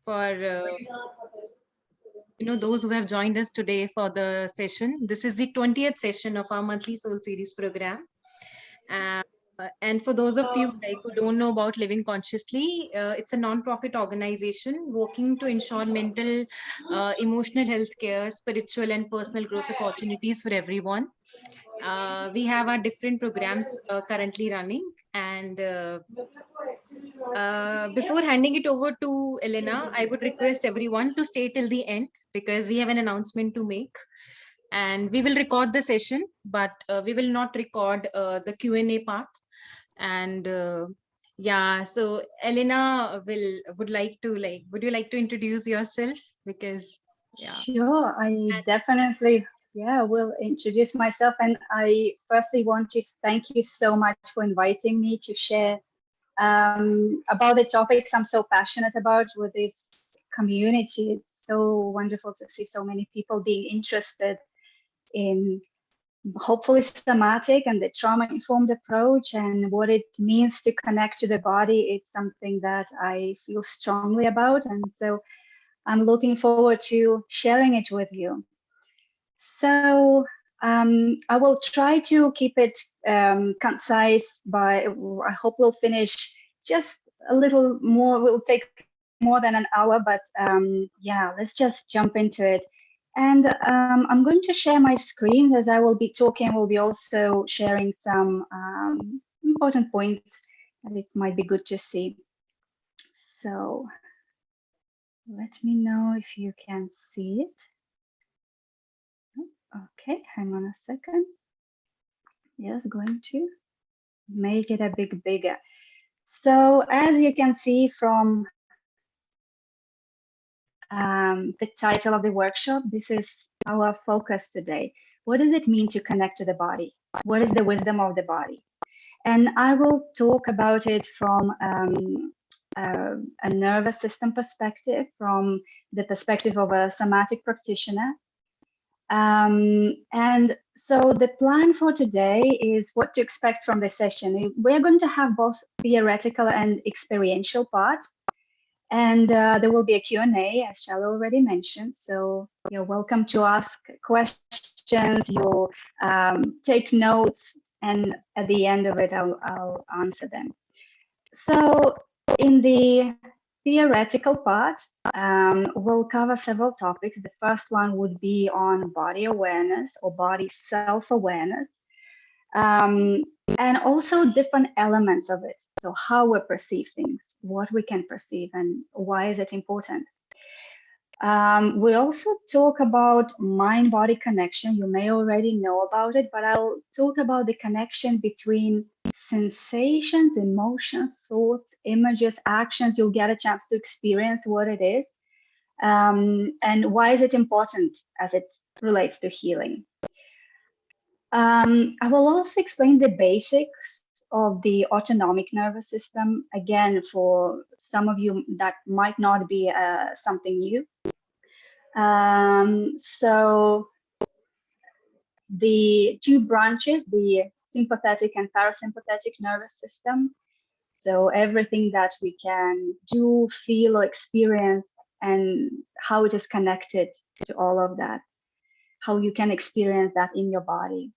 for those who have joined us today for the session. This is the 20th session of our monthly Soul Series program. And for those of you who don't know about Living Consciously, it's a non-profit organization working to ensure mental, emotional health care, spiritual and personal growth opportunities for everyone. We have our different programs currently running, and before handing it over to Elena, I would request everyone to stay till the end because we have an announcement to make. And we will record the session, but we will not record the Q&A part. And yeah, so Elena would you like to introduce yourself? Because yeah. Sure, I definitely will introduce myself, and I firstly want to thank you so much for inviting me to share about the topics I'm so passionate about with this community. It's so wonderful to see so many people being interested in hopefully somatic and the trauma-informed approach and what it means to connect to the body. It's something that I feel strongly about, and so I'm looking forward to sharing it with you. So I will try to keep it concise, but I hope we'll finish just a little more. We'll take more than an hour, but yeah, let's just jump into it. And I'm going to share my screen as I will be talking. We'll be also sharing some important points that it might be good to see. So let me know if you can see it. Okay, hang on a second. Yes, going to make it a bit bigger. So as you can see from the title of the workshop, this is our focus today. What does it mean to connect to the body? What is the wisdom of the body? And I will talk about it from a nervous system perspective, from the perspective of a somatic practitioner. And so the plan for today is what to expect from the session. We're going to have both theoretical and experiential parts. And there will be a Q&A, as Shala already mentioned. So you're welcome to ask questions, you'll take notes, and at the end of it, I'll answer them. So in the theoretical part, we'll cover several topics. The first one would be on body awareness or body self-awareness, and also different elements of it. So how we perceive things, what we can perceive, and why is it important. We also talk about mind-body connection. You may already know about it, but I'll talk about the connection between sensations, emotions, thoughts, images, actions. You'll get a chance to experience what it is, and why is it important as it relates to healing. I will also explain the basics of the autonomic nervous system. Again, for some of you, that might not be something new. So the two branches, the sympathetic and parasympathetic nervous system. So everything that we can do, feel, or experience, and how it is connected to all of that, how you can experience that in your body.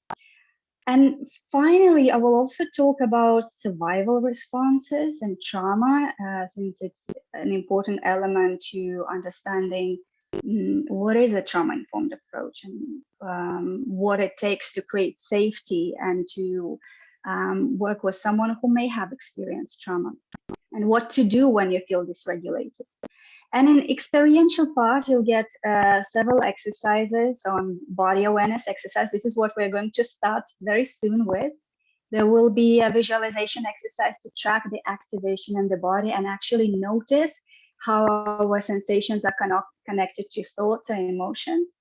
And finally, I will also talk about survival responses and trauma, since it's an important element to understanding what is a trauma-informed approach and what it takes to create safety and to work with someone who may have experienced trauma, and what to do when you feel dysregulated. And in experiential part, you'll get several exercises on body awareness exercise. This is what we're going to start very soon with. There will be a visualization exercise to track the activation in the body and actually notice how our sensations are connected to thoughts and emotions.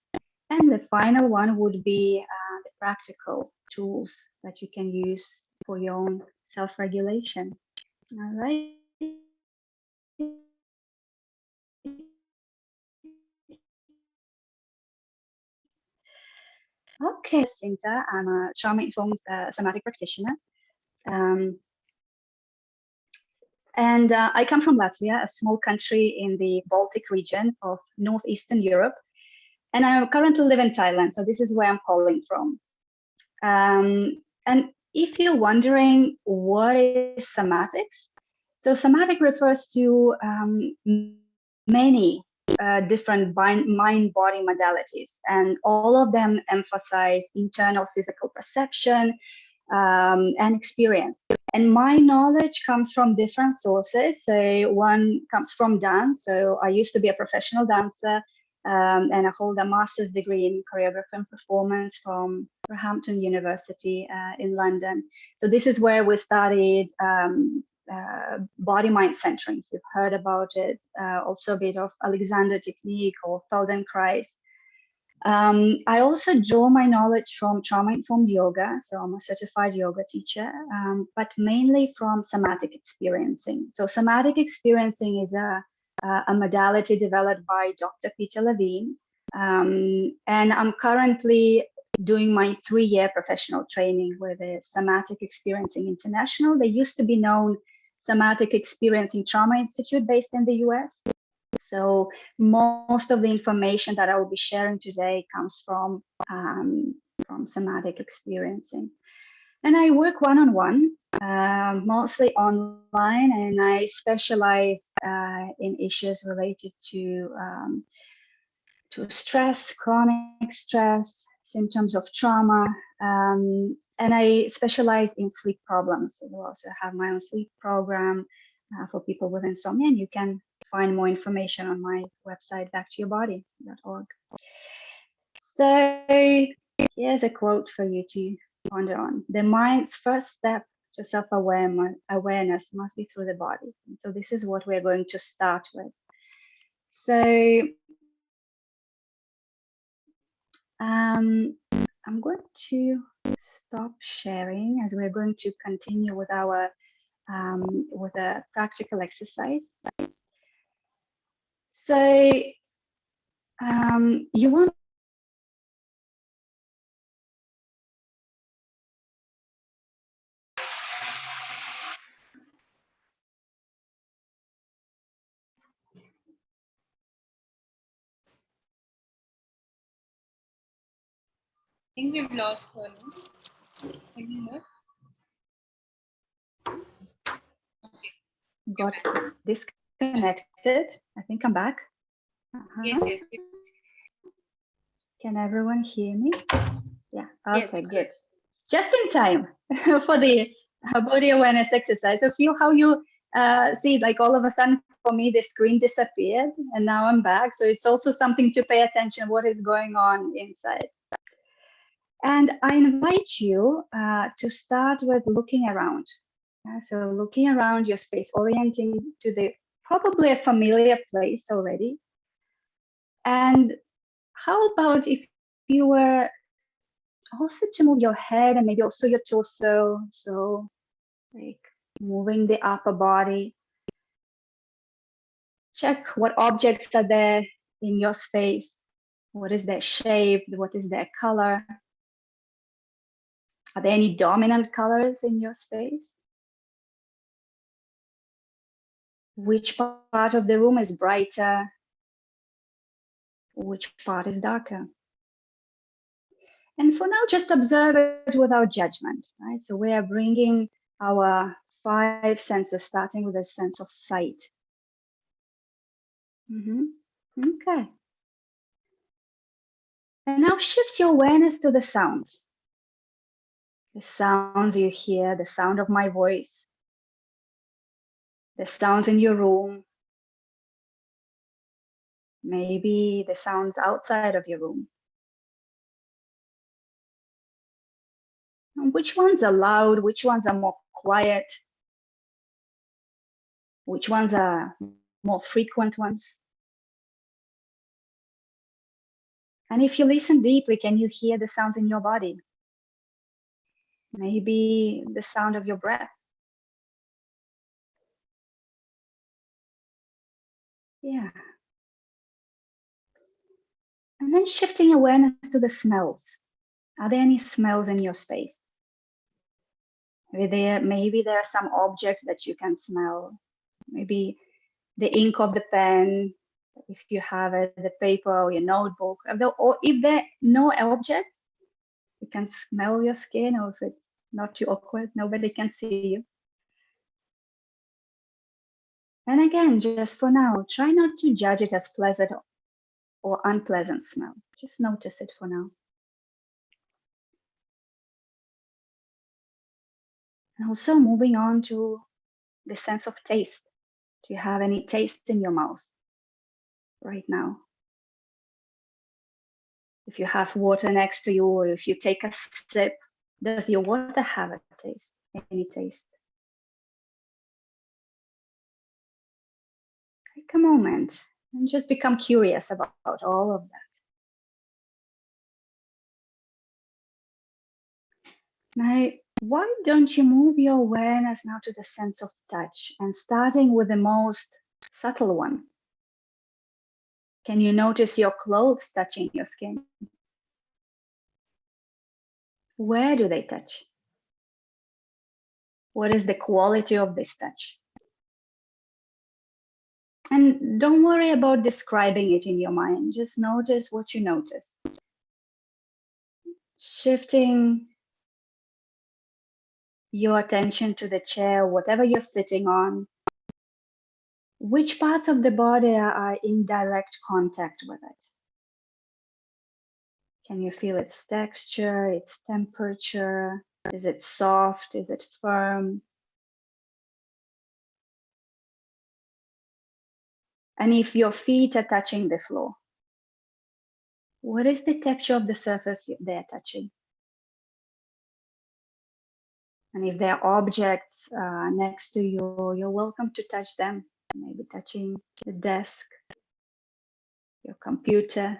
And the final one would be the practical tools that you can use for your own self-regulation. All right. Okay, Jacinta, I'm a trauma-informed somatic practitioner. And I come from Latvia, a small country in the Baltic region of Northeastern Europe. And I currently live in Thailand, so this is where I'm calling from. And if you're wondering what is somatics, so somatic refers to many different mind-body modalities, and all of them emphasize internal physical perception and experience. And my knowledge comes from different sources. So one comes from dance. So I used to be a professional dancer, and I hold a master's degree in choreography and performance from Roehampton University in London. So this is where we studied body-mind centering. If you've heard about it, also a bit of Alexander technique or Feldenkrais. I also draw my knowledge from trauma-informed yoga, so I'm a certified yoga teacher, but mainly from somatic experiencing. So somatic experiencing is a modality developed by Dr. Peter Levine, and I'm currently doing my 3-year professional training with the Somatic Experiencing International. They used to be known Somatic Experiencing Trauma Institute based in the US. So most of the information that I will be sharing today comes from somatic experiencing. And I work one-on-one, mostly online, and I specialize in issues related to stress, chronic stress, symptoms of trauma, and I specialize in sleep problems. I also have my own sleep program for people with insomnia, and you can find more information on my website, backtoyourbody.org. So here's a quote for you to ponder on. The mind's first step to self-awareness must be through the body. And so this is what we're going to start with. So I'm going to stop sharing as we're going to continue with our with a practical exercise. So you want I think we've lost her. No? Okay. got disconnected. I think I'm back. Yes, yes. Can everyone hear me? Yeah. Okay, Yes, good. yes. Just in time for the body awareness exercise. So feel how you see, like all of a sudden for me, the screen disappeared and now I'm back. So it's also something to pay attention what is going on inside. And I invite you to start with looking around. So looking around your space, orienting to the probably a familiar place already. And how about if you were also to move your head and maybe also your torso, so like moving the upper body. Check what objects are there in your space. What is their shape? What is their color? Are there any dominant colors in your space? Which part of the room is brighter? Which part is darker? And for now, just observe it without judgment, right? So we are bringing our 5 senses, starting with a sense of sight. Okay. And now shift your awareness to the sounds. The sounds you hear, the sound of my voice, the sounds in your room, maybe the sounds outside of your room. And which ones are loud? Which ones are more quiet? Which ones are more frequent ones? And if you listen deeply, can you hear the sounds in your body? Maybe the sound of your breath. Yeah. And then shifting awareness to the smells. Are there any smells in your space? Maybe there are some objects that you can smell. maybe the ink of the pen, if you have it, the paper or your notebook, or if there are no objects, you can smell your skin, or if it's not too awkward, nobody can see you. And again, just for now, try not to judge it as pleasant or unpleasant smell. Just notice it for now. And also moving on to the sense of taste. Do you have any taste in your mouth right now? If you have water next to you, or if you take a sip, does your water have a taste, any taste? Take a moment and just become curious about all of that. Now, why don't you move your awareness now to the sense of touch, and starting with the most subtle one? Can you notice your clothes touching your skin? Where do they touch? What is the quality of this touch? And don't worry about describing it in your mind. Just notice what you notice. Shifting your attention to the chair, whatever you're sitting on. Which parts of the body are in direct contact with it? Can you feel its texture, its temperature? Is it soft? Is it firm? And if your feet are touching the floor, what is the texture of the surface they're touching? And if there are objects next to you, you're welcome to touch them. Maybe touching the desk, your computer,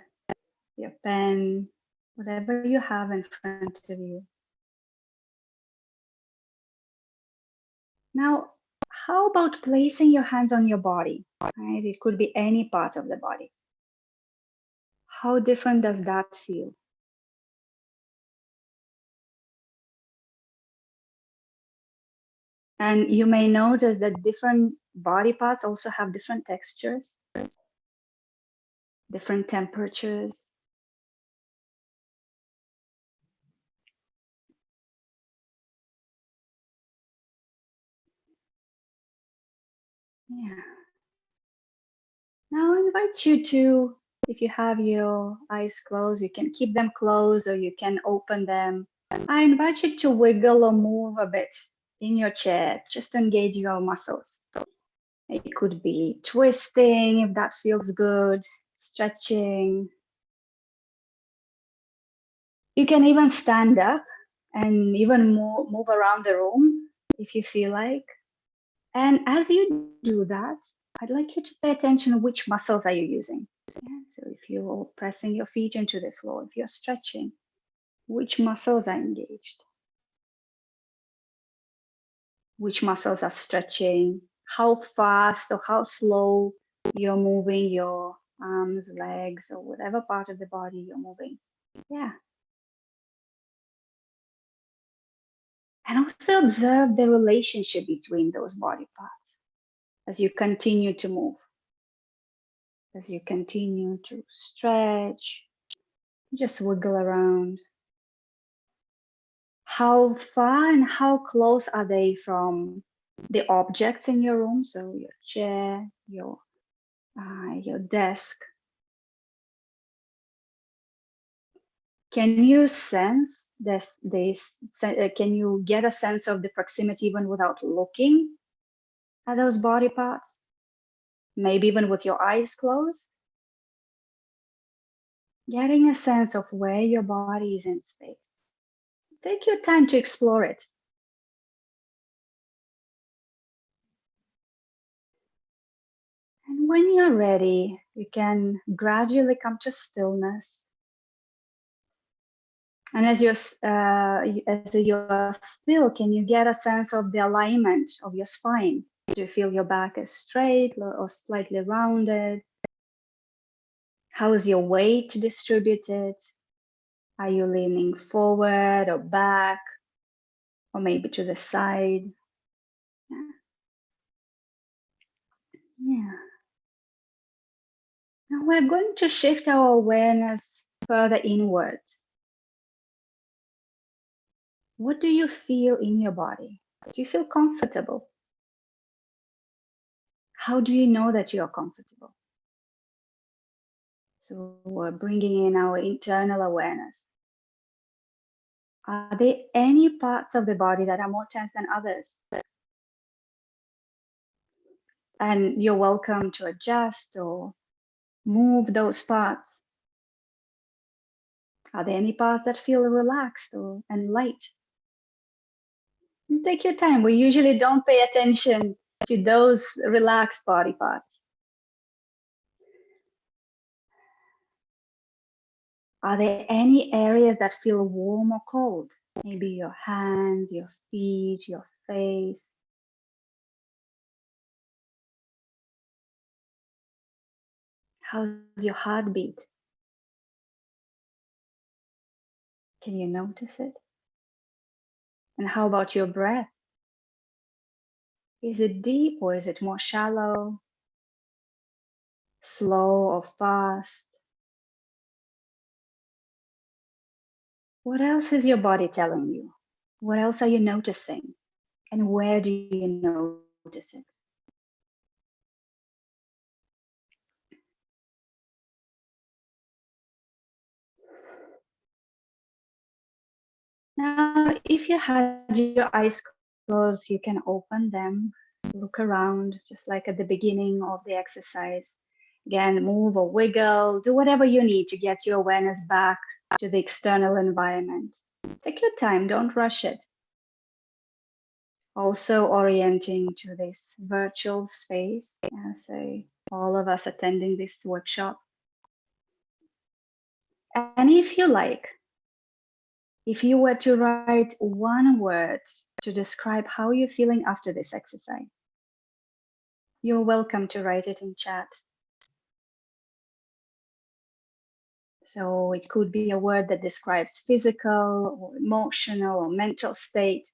your pen, whatever you have in front of you. Now, how about placing your hands on your body? Right? It could be any part of the body. How different does that feel? And you may notice that different body parts also have different textures, different temperatures. Yeah. Now I invite you to, if you have your eyes closed, you can keep them closed or you can open them. I invite you to wiggle or move a bit in your chair, just to engage your muscles. It could be twisting if that feels good, stretching. You can even stand up and even move around the room if you feel like. And as you do that, I'd like you to pay attention to which muscles are you using. Yeah? So if you're pressing your feet into the floor, if you're stretching, which muscles are engaged? Which muscles are stretching? How fast or how slow you're moving your arms, legs, or whatever part of the body you're moving. Yeah. And also observe the relationship between those body parts as you continue to move, as you continue to stretch, just wiggle around. How far and how close are they from the objects in your room? So your chair, your desk. Can you sense this? Can you get a sense of the proximity even without looking at those body parts? Maybe even with your eyes closed? Getting a sense of where your body is in space. Take your time to explore it. And when you're ready, you can gradually come to stillness. And as you're still, can you get a sense of the alignment of your spine? Do you feel your back is straight or slightly rounded? How is your weight distributed? Are you leaning forward or back, or maybe to the side? Yeah. Yeah. Now we're going to shift our awareness further inward. What do you feel in your body? Do you feel comfortable? How do you know that you are comfortable? So we're bringing in our internal awareness. Are there any parts of the body that are more tense than others? And you're welcome to adjust or move those parts. Are there any parts that feel relaxed and light? And take your time. We usually don't pay attention to those relaxed body parts. Are there any areas that feel warm or cold? Maybe your hands, your feet, your face. How's your heartbeat? Can you notice it? And how about your breath? Is it deep or is it more shallow? Slow or fast? What else is your body telling you? What else are you noticing? And where do you notice it? Now, if you had your eyes closed, you can open them, look around, just like at the beginning of the exercise. Again, move or wiggle, do whatever you need to get your awareness back to the external environment. Take your time, don't rush it. Also orienting to this virtual space, so all of us attending this workshop. And if you like, if you were to write one word to describe how you're feeling after this exercise, you're welcome to write it in chat. So it could be a word that describes physical or emotional or mental state.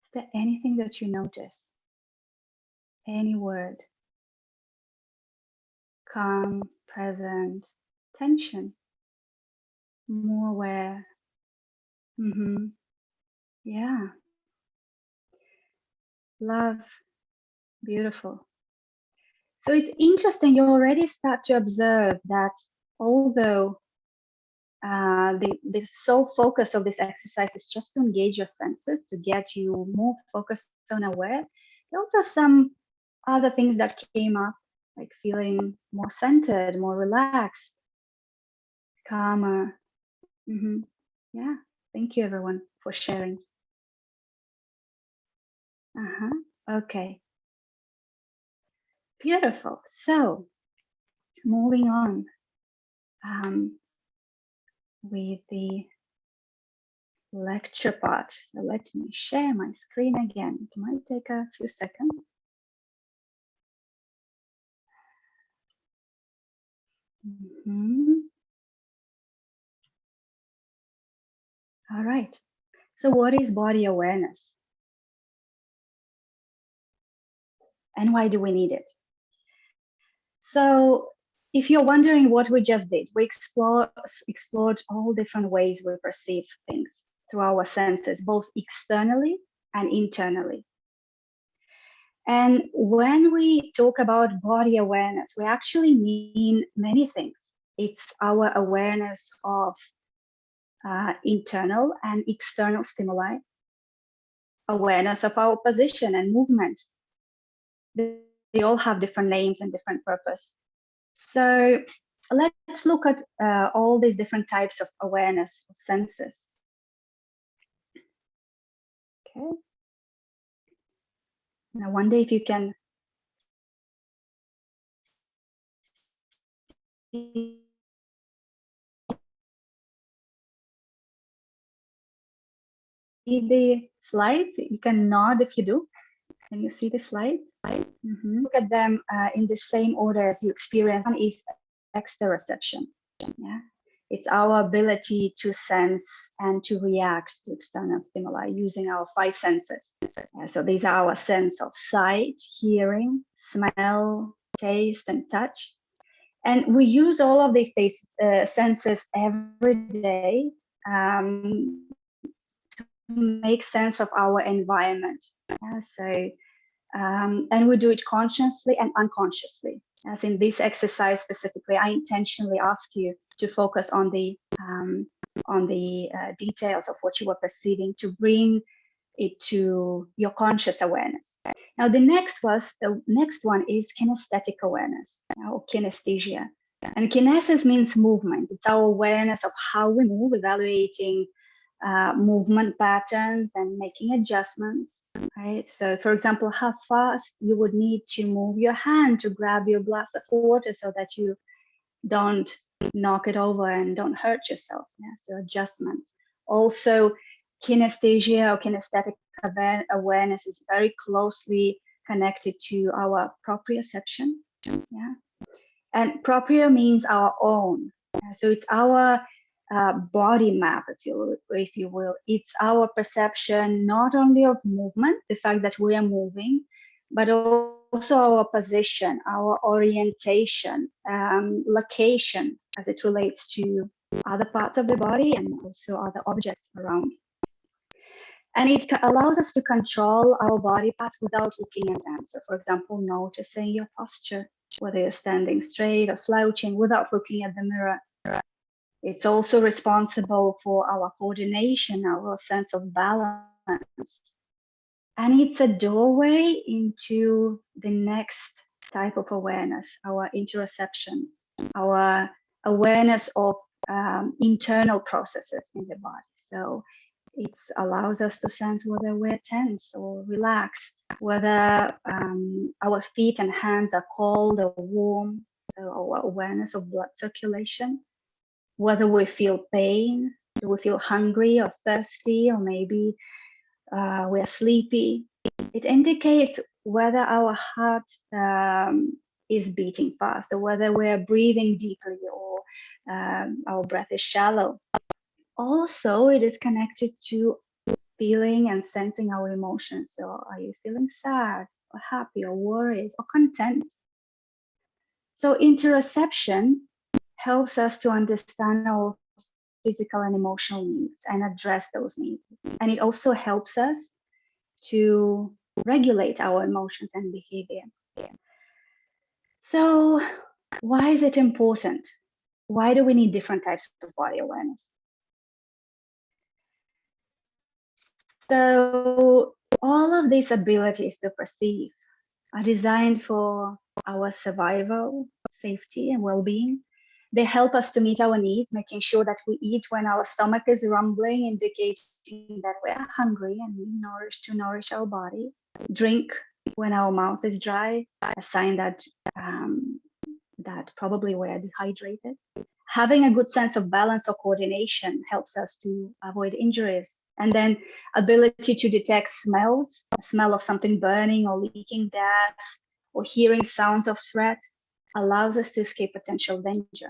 Is there anything that you notice? Any word? Calm, present, tension, more aware. Yeah. Love, beautiful. So it's interesting, you already start to observe that although the sole focus of this exercise is just to engage your senses, to get you more focused on aware, there are also some other things that came up, like feeling more centered, more relaxed, calmer. Yeah, thank you everyone for sharing. Okay. Beautiful. So moving on with the lecture part. So let me share my screen again. It might take a few seconds. All right. So what is body awareness? And why do we need it? So if you're wondering what we just did, we explored all different ways we perceive things through our senses, both externally and internally. And when we talk about body awareness, we actually mean many things. It's our awareness of internal and external stimuli, awareness of our position and movement. They all have different names and different purpose. So let's look at all these different types of awareness of senses. Okay. Now, one day if you can see the slides, you can nod if you do. Can you see the slides? Look at them in the same order as you experience. One is exteroception. Yeah, It's our ability to sense and to react to external stimuli using our 5 senses. So these are our sense of sight, hearing, smell, taste, and touch. And we use all of these senses every day to make sense of our environment. And we do it consciously and unconsciously. As in this exercise specifically, I intentionally ask you to focus on the details of what you were perceiving to bring it to your conscious awareness. Now, the next one is kinesthetic awareness, or kinesthesia. And kinesis means movement. It's our awareness of how we move, evaluating movement patterns and making adjustments, right? So, for example, how fast you would need to move your hand to grab your glass of water so that you don't knock it over and don't hurt yourself. So adjustments. Also, kinesthesia or kinesthetic awareness is very closely connected to our proprioception. And proprio means our own. So it's our body map, if you will. It's our perception not only of movement, the fact that we are moving, but also our position, our orientation, location as it relates to other parts of the body and also other objects around. And it allows us to control our body parts without looking at them. So, for example, noticing your posture, whether you're standing straight or slouching without looking at the mirror. It's also responsible for our coordination, our sense of balance. And it's a doorway into the next type of awareness, our interoception, our awareness of internal processes in the body. So it allows us to sense whether we're tense or relaxed, whether our feet and hands are cold or warm, so our awareness of blood circulation, whether we feel pain, do we feel hungry or thirsty, or maybe we're sleepy. It indicates whether our heart is beating fast, or whether we're breathing deeply, or our breath is shallow. Also, it is connected to feeling and sensing our emotions. So are you feeling sad or happy or worried or content? So interoception helps us to understand our physical and emotional needs and address those needs. And it also helps us to regulate our emotions and behavior. So why is it important? Why do we need different types of body awareness? So all of these abilities to perceive are designed for our survival, safety, and well-being. They help us to meet our needs, making sure that we eat when our stomach is rumbling, indicating that we're hungry and need to nourish our body. Drink when our mouth is dry, a sign that probably we're dehydrated. Having a good sense of balance or coordination helps us to avoid injuries. And then ability to detect smells, a smell of something burning or leaking gas, or hearing sounds of threat, allows us to escape potential danger.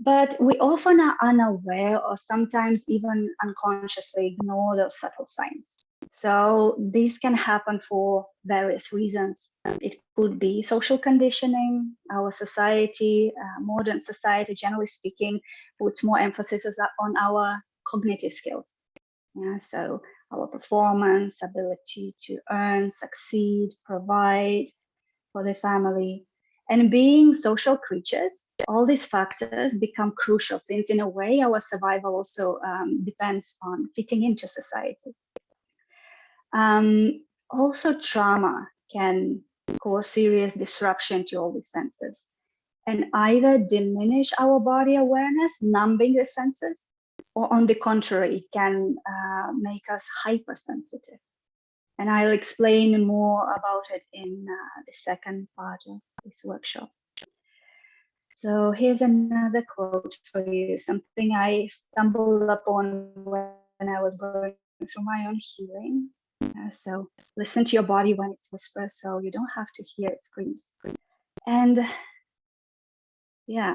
But we often are unaware or sometimes even unconsciously ignore those subtle signs. So this can happen for various reasons. It could be social conditioning. Our society, modern society, generally speaking, puts more emphasis on our cognitive skills. So our performance, ability to earn, succeed, provide for the family. And being social creatures, all these factors become crucial, since in a way our survival also depends on fitting into society. Also, trauma can cause serious disruption to all these senses and either diminish our body awareness, numbing the senses, or on the contrary, it can make us hypersensitive. And I'll explain more about it in the second part of this workshop. So here's another quote for you, something I stumbled upon when I was going through my own healing. So listen to your body when it's whispers, so you don't have to hear its screams. And yeah,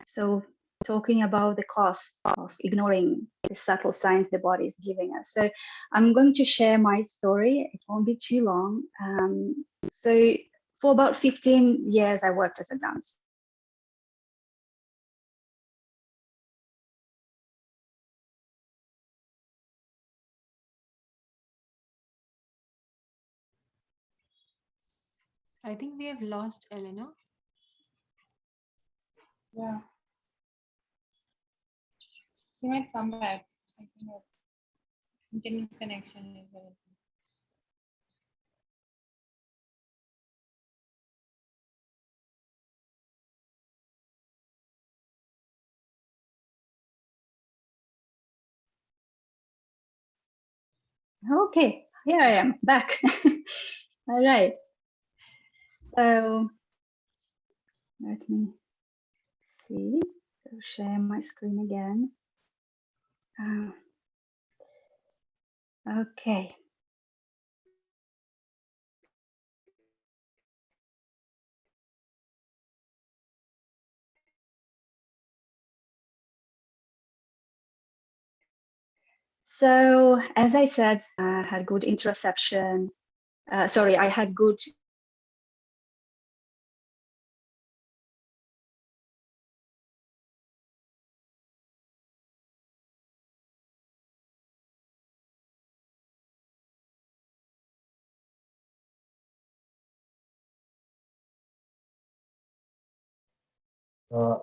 So talking about the cost of ignoring the subtle signs the body is giving us. So I'm going to share my story. It won't be too long. So for about 15 years, I worked as a dancer. I think we have lost Elena. Yeah. She might come back. I think her internet connection is very. Okay, here I am back. All right. So let me see. So share my screen again. Okay. So as I said, I had good interoception. Sorry, I had good.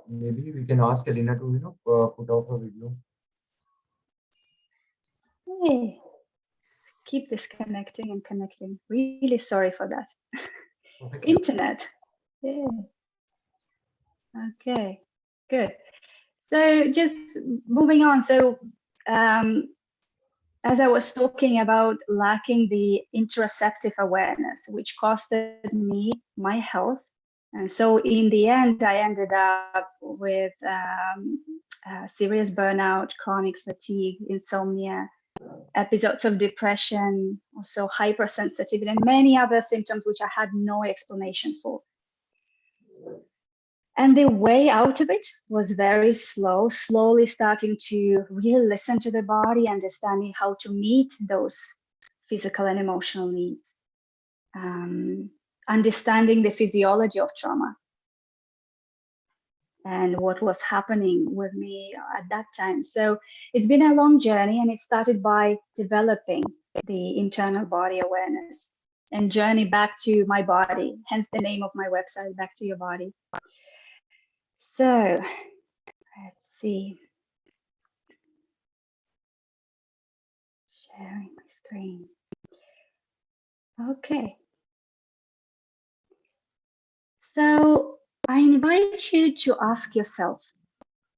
Maybe we can ask Elena to, put out her video. Hey, keep disconnecting and connecting. Really sorry for that. Perfectly. Internet. Yeah. Okay, good. So just moving on. So as I was talking about lacking the interoceptive awareness, which costed me my health. And so in the end, I ended up with serious burnout, chronic fatigue, insomnia, episodes of depression, also hypersensitivity, and many other symptoms which I had no explanation for. And the way out of it was very slow, slowly starting to really listen to the body, understanding how to meet those physical and emotional needs, understanding the physiology of trauma and what was happening with me at that time. So it's been a long journey, and it started by developing the internal body awareness and journey back to my body, hence the name of my website, Back to Your Body. So let's see. Sharing my screen. Okay. So I invite you to ask yourself,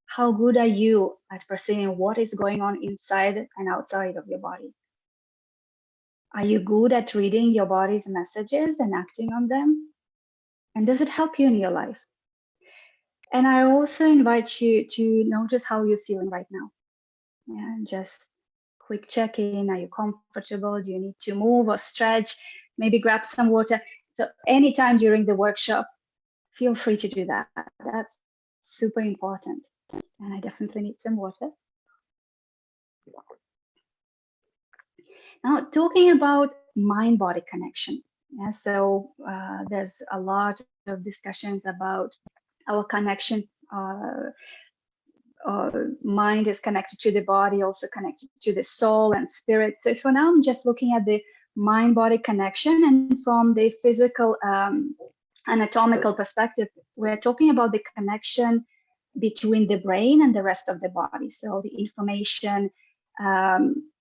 how good are you at perceiving what is going on inside and outside of your body? Are you good at reading your body's messages and acting on them? And does it help you in your life? And I also invite you to notice how you're feeling right now. And just quick check-in. Are you comfortable? Do you need to move or stretch? Maybe grab some water. So anytime during the workshop, feel free to do that. That's super important. And I definitely need some water. Now, talking about mind-body connection. Yeah, so there's a lot of discussions about our connection. Mind is connected to the body, also connected to the soul and spirit. So for now, I'm just looking at the mind-body connection, and from the physical anatomical perspective, we're talking about the connection between the brain and the rest of the body. So the information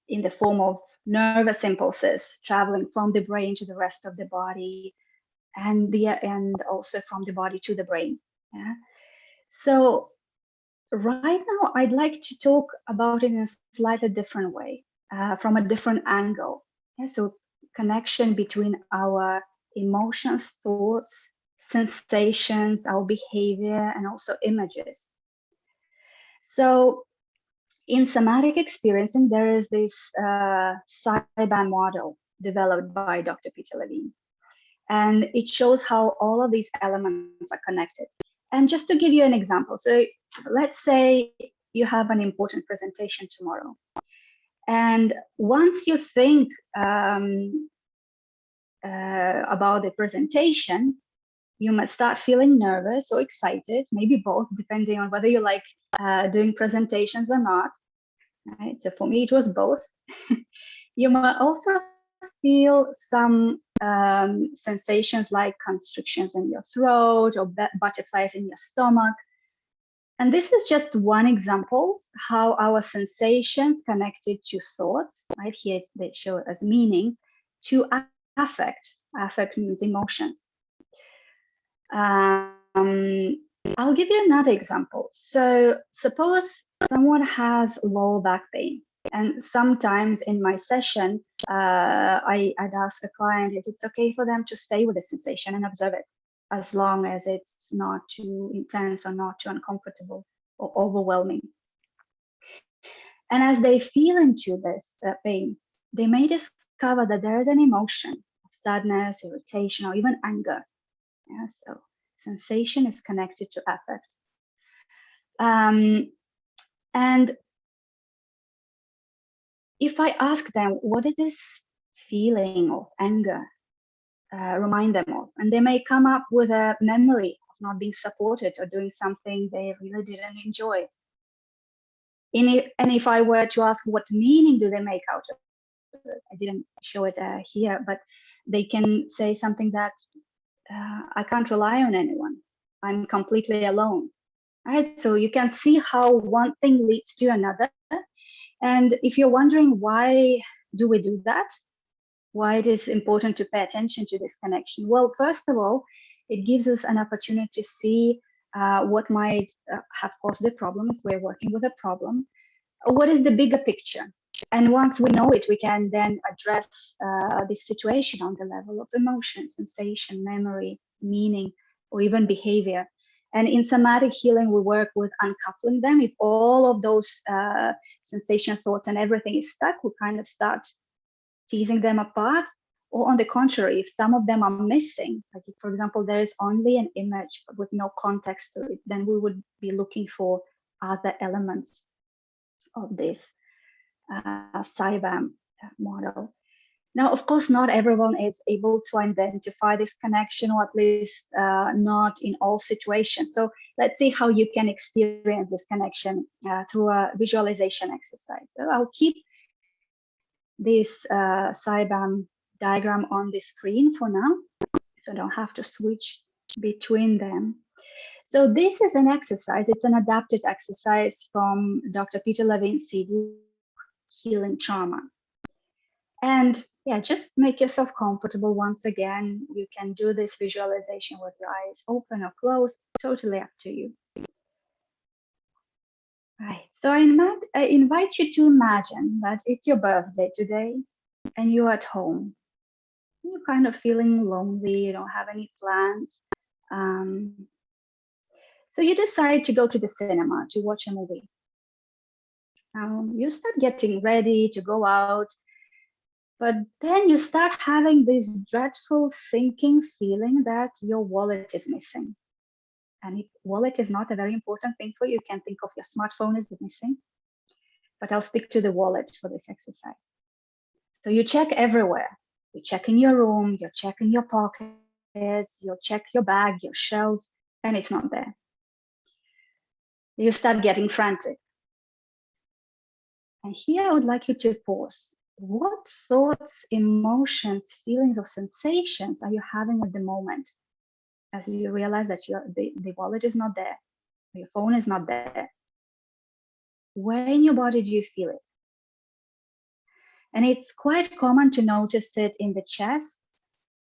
in the form of nervous impulses traveling from the brain to the rest of the body, and also from the body to the brain. Yeah. So right now, I'd like to talk about it in a slightly different way, from a different angle. Yeah, so connection between our emotions, thoughts, sensations, our behavior, and also images. So in somatic experiencing, there is this Cyban model developed by Dr. Peter Levine. And it shows how all of these elements are connected. And just to give you an example, so let's say you have an important presentation tomorrow. And once you think about the presentation, you might start feeling nervous or excited, maybe both, depending on whether you like doing presentations or not. Right? So for me, it was both. You might also feel some sensations like constrictions in your throat or butterflies in your stomach. And this is just one example how our sensations connected to thoughts, right? Here they show as meaning, to affect. Affect means emotions. I'll give you another example. So suppose someone has low back pain, and sometimes in my session, I'd ask a client if it's okay for them to stay with the sensation and observe it, as long as it's not too intense or not too uncomfortable or overwhelming. And as they feel into this pain, they may discover that there is an emotion of sadness, irritation, or even anger. Yeah, so sensation is connected to affect. And if I ask them, what is this feeling of anger remind them of? And they may come up with a memory of not being supported or doing something they really didn't enjoy. And if I were to ask what meaning do they make out of it, I didn't show it here, but they can say something that I can't rely on anyone. I'm completely alone. Right? So you can see how one thing leads to another. And if you're wondering why do we do that, why it is important to pay attention to this connection, well, first of all, it gives us an opportunity to see what might have caused the problem if we're working with a problem. What is the bigger picture? And once we know it, we can then address this situation on the level of emotion, sensation, memory, meaning, or even behavior. And in somatic healing, we work with uncoupling them. If all of those sensation, thoughts, and everything is stuck, we kind of start teasing them apart. Or on the contrary, if some of them are missing, like if, for example, there is only an image with no context to it, then we would be looking for other elements of this SIBAM model. Now, of course, not everyone is able to identify this connection, or at least not in all situations. So let's see how you can experience this connection through a visualization exercise. So I'll keep this SIBAM diagram on the screen for now, so I don't have to switch between them. So this is an exercise. It's an adapted exercise from Dr. Peter Levine's CD, Healing Trauma. And yeah, just make yourself comfortable. Once again, you can do this visualization with your eyes open or closed, totally up to you. Right, so I invite you to imagine that it's your birthday today and you're at home. You're kind of feeling lonely, you don't have any plans. So you decide to go to the cinema to watch a movie. You start getting ready to go out, but then you start having this dreadful sinking feeling that your wallet is missing. And if wallet is not a very important thing for you, you can think of your smartphone as missing. But I'll stick to the wallet for this exercise. So you check everywhere. You check in your room, you check in your pockets, you check your bag, your shelves, and it's not there. You start getting frantic. And here I would like you to pause. What thoughts, emotions, feelings, or sensations are you having at the moment as you realize that the wallet is not there, your phone is not there? Where in your body do you feel it? And it's quite common to notice it in the chest,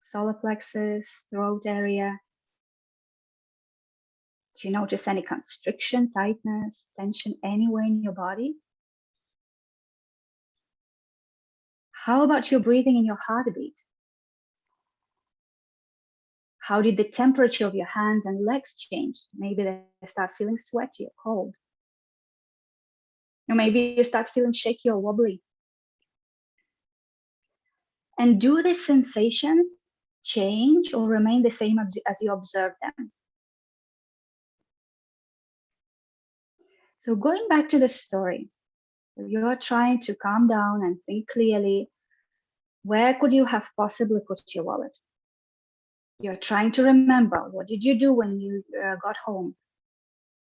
solar plexus, throat area. Do you notice any constriction, tightness, tension anywhere in your body? How about your breathing and your heartbeat? How did the temperature of your hands and legs change? Maybe they start feeling sweaty or cold. Or maybe you start feeling shaky or wobbly. And do these sensations change or remain the same as you observe them? So going back to the story, you're trying to calm down and think clearly. Where could you have possibly put your wallet? You're trying to remember, what did you do when you got home?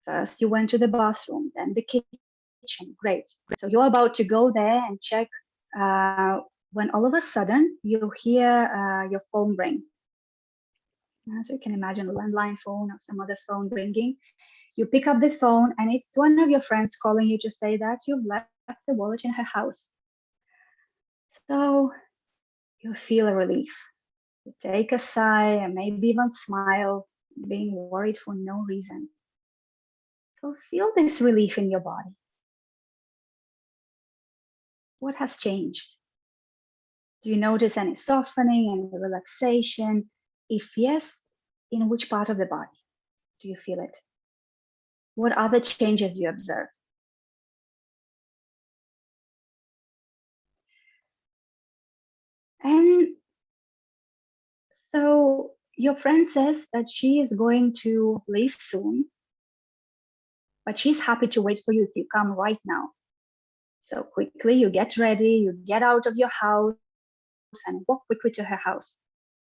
First, you went to the bathroom, then the kitchen. Great. So you're about to go there and check when all of a sudden you hear your phone ring. So you can imagine a landline phone or some other phone ringing. You pick up the phone and it's one of your friends calling you to say that you've left the wallet in her house. So you feel a relief. You take a sigh and maybe even smile, being worried for no reason. So feel this relief in your body. What has changed? Do you notice any softening, any relaxation? If yes, in which part of the body do you feel it? What other changes do you observe? And so your friend says that she is going to leave soon, but she's happy to wait for you if you come right now. So quickly you get ready, you get out of your house and walk quickly to her house.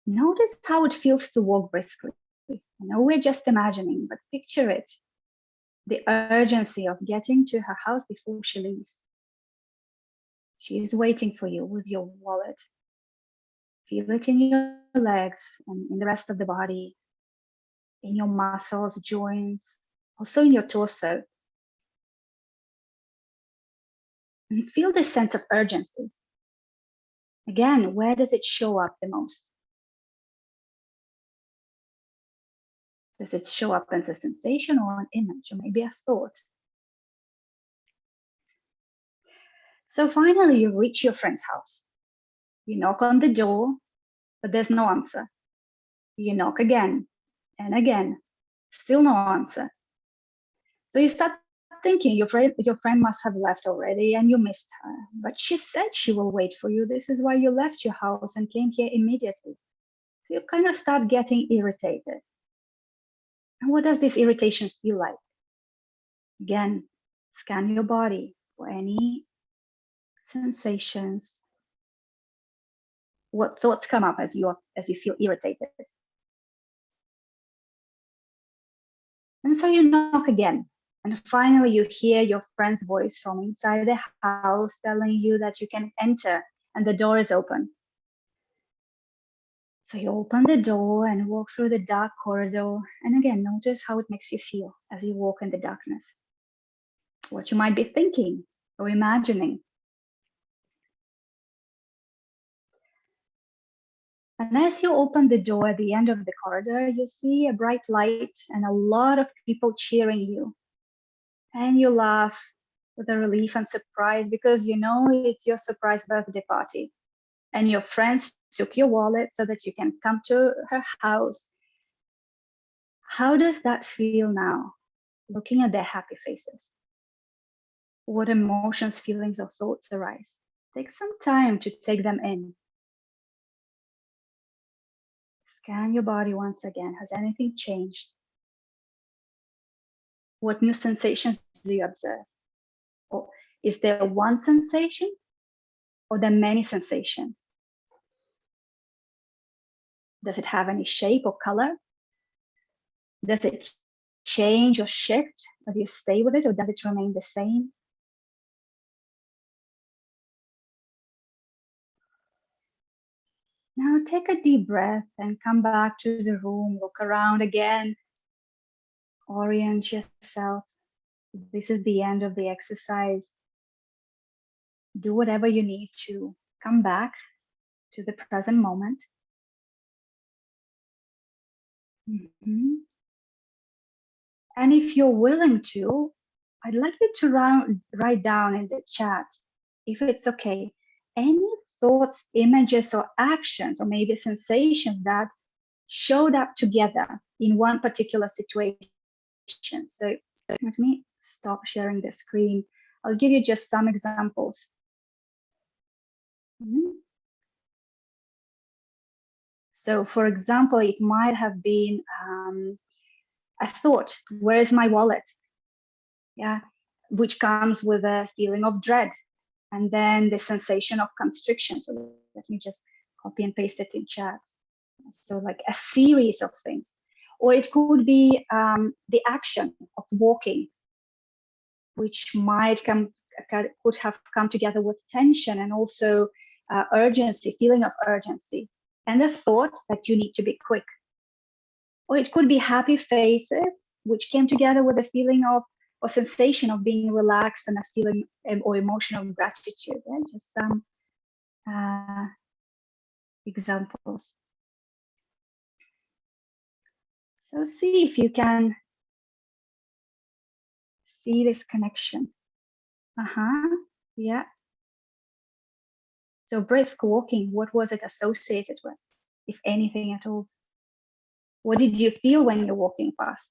Notice how it feels to walk briskly. I know we're just imagining, but picture it. The urgency of getting to her house before she leaves. She's waiting for you with your wallet. Feel it in your legs and in the rest of the body, in your muscles, joints, also in your torso. And feel this sense of urgency. Again, where does it show up the most? Does it show up as a sensation or an image or maybe a thought? So finally, you reach your friend's house. You knock on the door, but there's no answer. You knock again and again, still no answer. So you start thinking your friend must have left already and you missed her. But she said she will wait for you. This is why you left your house and came here immediately. So you kind of start getting irritated. And what does this irritation feel like? Again, scan your body for any sensations. What thoughts come up as you feel irritated? And so you knock again. And finally, you hear your friend's voice from inside the house telling you that you can enter and the door is open. So you open the door and walk through the dark corridor. And again, notice how it makes you feel as you walk in the darkness. What you might be thinking or imagining. And as you open the door at the end of the corridor, you see a bright light and a lot of people cheering you. And you laugh with a relief and surprise because you know it's your surprise birthday party. And your friends took your wallet so that you can come to her house. How does that feel now, looking at their happy faces? What emotions, feelings, or thoughts arise? Take some time to take them in. Scan your body once again. Has anything changed? What new sensations do you observe? Or is there one sensation or there are many sensations? Does it have any shape or color? Does it change or shift as you stay with it, or does it remain the same? Now take a deep breath and come back to the room, look around again, orient yourself. This is the end of the exercise. Do whatever you need to come back to the present moment. And if you're willing to, I'd like you to write down in the chat, if it's okay, any thoughts, images, or actions, or maybe sensations that showed up together in one particular situation. So let me stop sharing the screen. I'll give you just some examples. So for example, it might have been a thought, where is my wallet? Yeah, which comes with a feeling of dread, and then the sensation of constriction. So let me just copy and paste it in chat. So like a series of things. Or it could be the action of walking, which could have come together with tension and also urgency, feeling of urgency, and the thought that you need to be quick. Or it could be happy faces, which came together with a feeling of or sensation of being relaxed and a feeling or emotion of gratitude. Yeah? Just some examples. So see if you can see this connection. Yeah. So brisk walking, what was it associated with, if anything at all? What did you feel when you're walking past?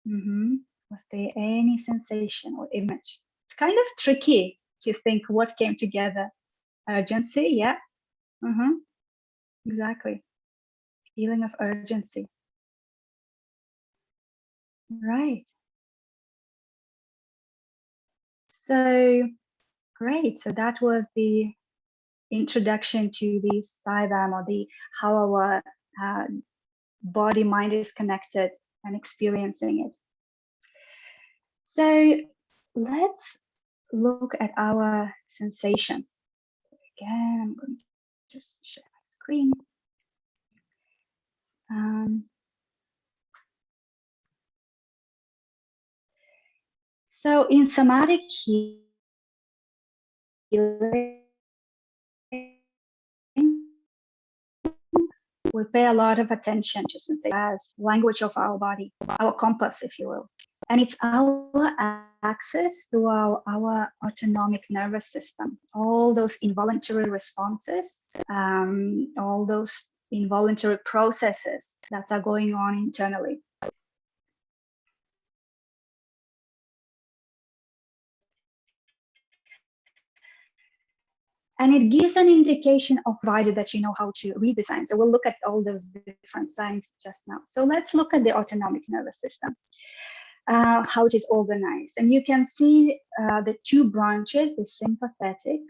Was there any sensation or image? It's kind of tricky to think what came together. Urgency, yeah. Exactly. Feeling of urgency. Right. So great. So that was the introduction to the Saidam, or the how our body mind is connected and experiencing it. So let's look at our sensations. Again, I'm going to just share my screen. So in somatic healing, we pay a lot of attention to sensation as language of our body, our compass, if you will. And it's our access to our autonomic nervous system, all those involuntary responses, all those involuntary processes that are going on internally. And it gives an indication of, provided that you know how to read the signs. So we'll look at all those different signs just now. So let's look at the autonomic nervous system, how it is organized. And you can see the two branches, the sympathetic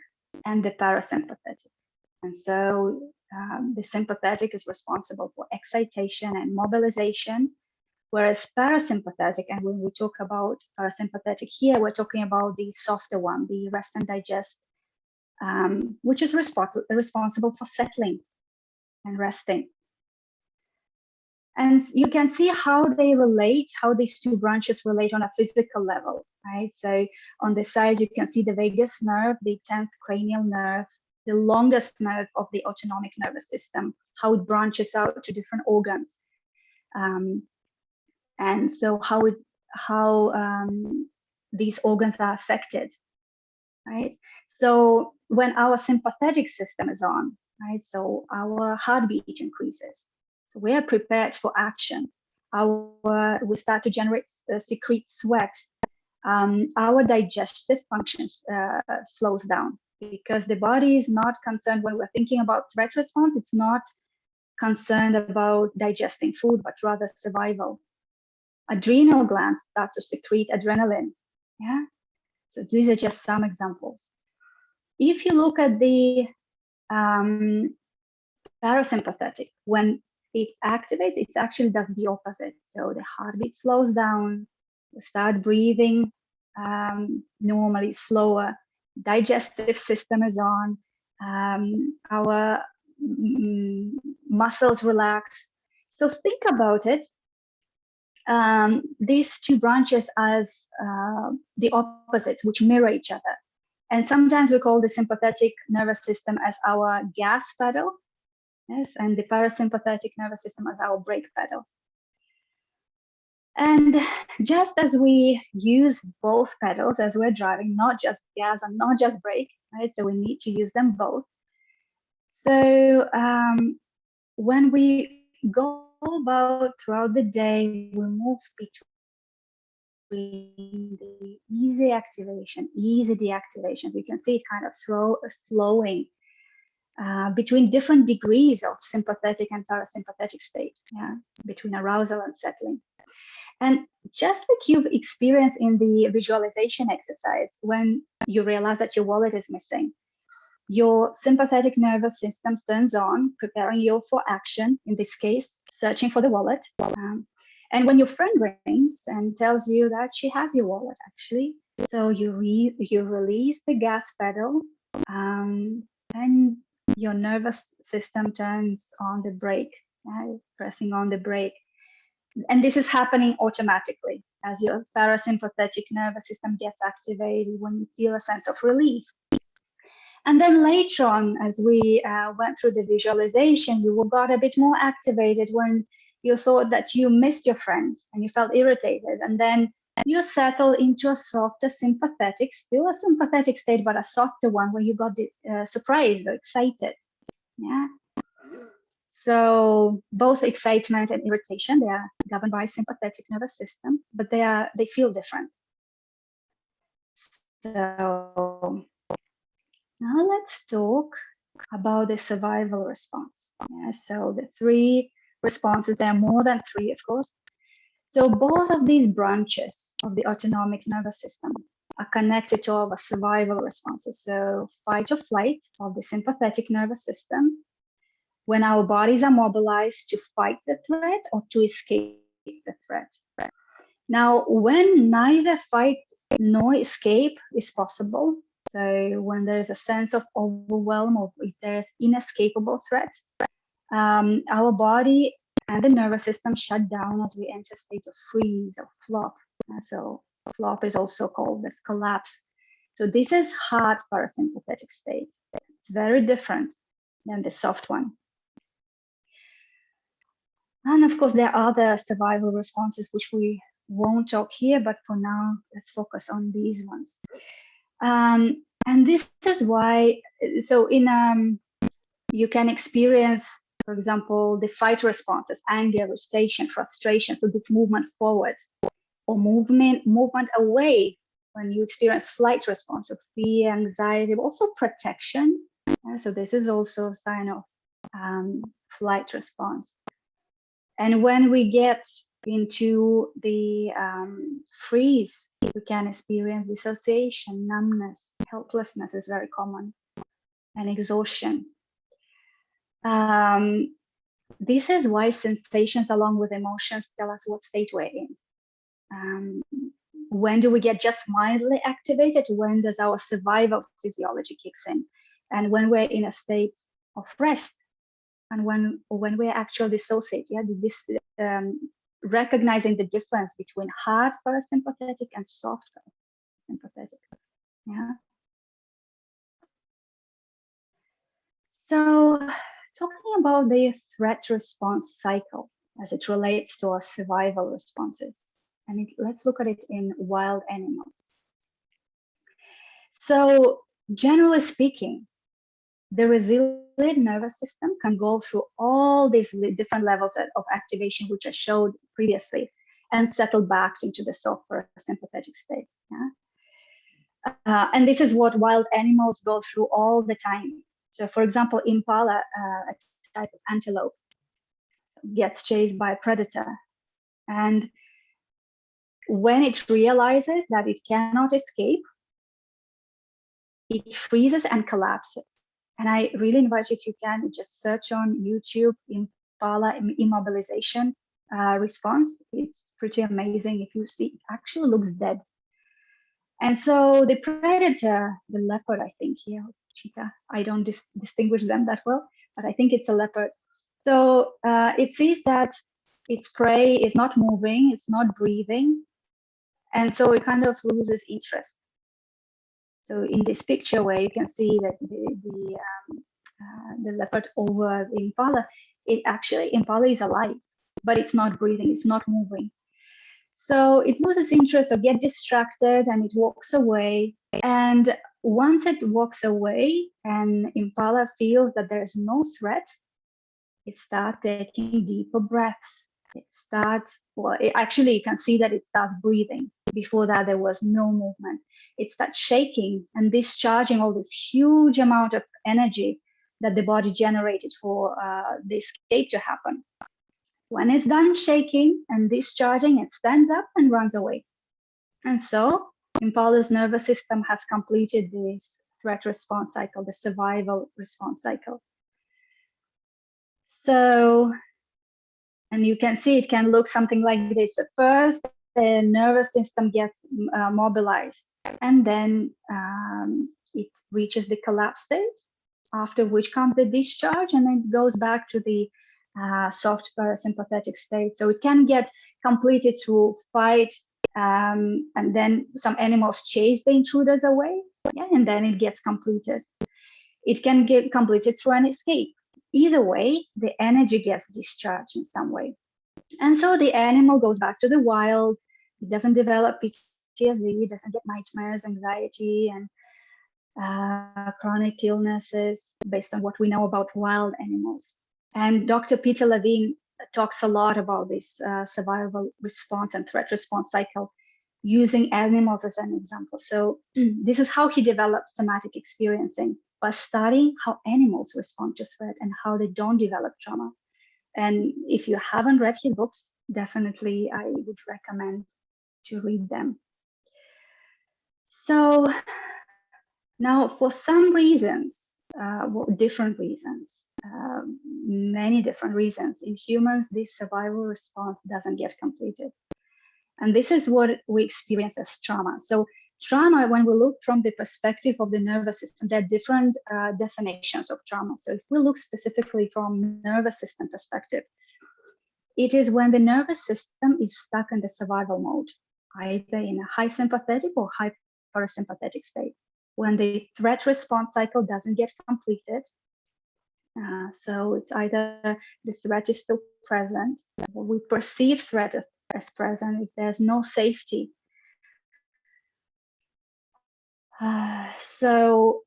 and the parasympathetic. And so the sympathetic is responsible for excitation and mobilization, whereas parasympathetic, and when we talk about parasympathetic here, we're talking about the softer one, the rest and digest, which is responsible for settling and resting. And you can see how they relate, how these two branches relate on a physical level, right? So on the side, you can see the vagus nerve, the 10th cranial nerve, the longest nerve of the autonomic nervous system, how it branches out to different organs. And so how these organs are affected, right? So when our sympathetic system is on, right, so our heartbeat increases. So we are prepared for action. We start to secrete sweat. Our digestive functions slows down, because the body is not concerned when we're thinking about threat response. It's not concerned about digesting food, but rather survival. Adrenal glands start to secrete adrenaline. Yeah. So these are just some examples. If you look at the parasympathetic, when it activates, it actually does the opposite. So the heartbeat slows down, we start breathing normally, slower, digestive system is on, our muscles relax. So think about it, these two branches as the opposites, which mirror each other. And sometimes we call the sympathetic nervous system as our gas pedal, yes, and the parasympathetic nervous system as our brake pedal. And just as we use both pedals as we're driving, not just gas and not just brake, right? So we need to use them both. So when we go about throughout the day, we move between the easy activation, easy deactivation. So you can see it kind of flowing between different degrees of sympathetic and parasympathetic state, yeah, between arousal and settling. And just like you've experienced in the visualization exercise, when you realize that your wallet is missing, your sympathetic nervous system turns on, preparing you for action, in this case, searching for the wallet. And when your friend rings and tells you that she has your wallet, actually, so you release the gas pedal, and your nervous system turns on the brake, pressing on the brake. And this is happening automatically as your parasympathetic nervous system gets activated when you feel a sense of relief. And then later on, as we went through the visualization, you got a bit more activated when you thought that you missed your friend and you felt irritated. And then you settle into a softer sympathetic, still a sympathetic state, but a softer one where you got surprised or excited. Yeah. So both excitement and irritation, they are governed by sympathetic nervous system, but they feel different. So now let's talk about the survival response. Yeah, so the 3 responses, there are more than 3, of course. So both of these branches of the autonomic nervous system are connected to our survival responses. So fight or flight of the sympathetic nervous system, when our bodies are mobilized to fight the threat or to escape the threat. Now, when neither fight nor escape is possible, so when there is a sense of overwhelm or if there's inescapable threat, our body and the nervous system shut down as we enter a state of freeze or flop. So flop is also called this collapse. So this is hard parasympathetic state. It's very different than the soft one. And of course, there are other survival responses which we won't talk here, but for now, let's focus on these ones. And this is why, so you can experience, for example, the fight responses, anger, irritation, frustration, so this movement forward, or movement away when you experience flight response of fear, anxiety, but also protection. So this is also a sign of flight response. And when we get into the freeze, we can experience dissociation, numbness, helplessness is very common, and exhaustion. This is why sensations along with emotions tell us what state we're in. When do we get just mildly activated? When does our survival physiology kicks in? And when we're in a state of rest, and when we're actually dissociated, recognizing the difference between hard parasympathetic and soft parasympathetic. Yeah. So talking about the threat response cycle as it relates to our survival responses, and let's look at it in wild animals. So generally speaking, the resilient nervous system can go through all these different levels of activation, which I showed previously, and settle back into the soft parasympathetic state. Yeah? And this is what wild animals go through all the time. So for example, impala, a type of antelope, gets chased by a predator. And when it realizes that it cannot escape, it freezes and collapses. And I really invite you, if you can, just search on YouTube impala immobilization response. It's pretty amazing. If you see, it actually looks dead. And so the predator, the leopard, I think here, cheetah, I don't distinguish them that well, but I think it's a leopard. So it sees that its prey is not moving, it's not breathing, and so it kind of loses interest. So in this picture where you can see that the leopard over the impala, impala is alive, but it's not breathing, it's not moving. So it loses interest or get distracted and it walks away. And once it walks away and impala feels that there's no threat, it starts taking deeper breaths. It starts, actually you can see that it starts breathing. Before that, there was no movement. It starts shaking and discharging all this huge amount of energy that the body generated for the escape to happen. When it's done shaking and discharging, it stands up and runs away. And so Impala's nervous system has completed this threat response cycle, the survival response cycle. So, and you can see it can look something like this. At first, the nervous system gets mobilized, and then it reaches the collapse state, after which comes the discharge, and then it goes back to the soft parasympathetic state. So it can get completed through fight, and then some animals chase the intruders away, yeah, and then it gets completed. It can get completed through an escape. Either way, the energy gets discharged in some way. And so the animal goes back to the wild. It doesn't develop PTSD, it doesn't get nightmares, anxiety, and chronic illnesses based on what we know about wild animals. And Dr. Peter Levine talks a lot about this survival response and threat response cycle using animals as an example. So this is how he developed somatic experiencing, by studying how animals respond to threat and how they don't develop trauma. And if you haven't read his books, definitely I would recommend to read them. So now, for some reasons, different reasons, many different reasons, in humans, this survival response doesn't get completed. And this is what we experience as trauma. So trauma, when we look from the perspective of the nervous system, there are different definitions of trauma. So if we look specifically from nervous system perspective, it is when the nervous system is stuck in the survival mode, either in a high sympathetic or high parasympathetic state, when the threat response cycle doesn't get completed. So it's either the threat is still present, or we perceive threat as present if there's no safety. So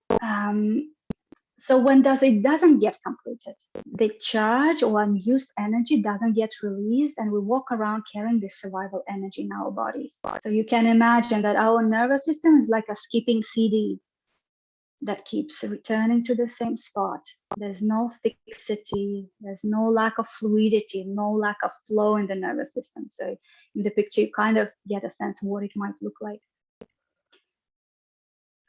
when it doesn't get completed, the charge or unused energy doesn't get released, and we walk around carrying this survival energy in our bodies. So you can imagine that our nervous system is like a skipping CD that keeps returning to the same spot. There's no fixity, there's no lack of fluidity, no lack of flow in the nervous system. So in the picture, you kind of get a sense of what it might look like.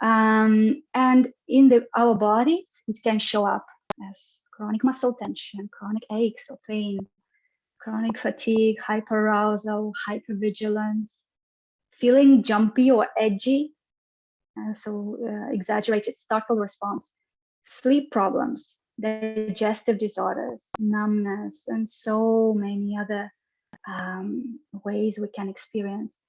And in our bodies, it can show up as chronic muscle tension, chronic aches or pain, chronic fatigue, hyperarousal, hypervigilance, feeling jumpy or edgy, exaggerated startle response, sleep problems, digestive disorders, numbness, and so many other ways we can experience.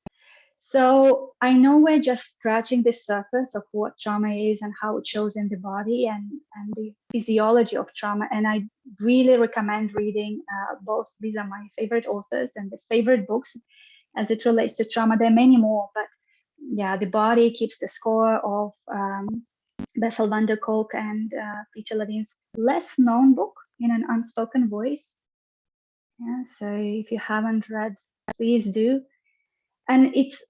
So I know we're just scratching the surface of what trauma is and how it shows in the body and the physiology of trauma. And I really recommend reading both. These are my favorite authors and the favorite books as it relates to trauma. There are many more, but yeah, The Body Keeps the Score of Bessel van der Kolk and Peter Levine's less known book in an unspoken voice. Yeah, so if you haven't read, please do. And it's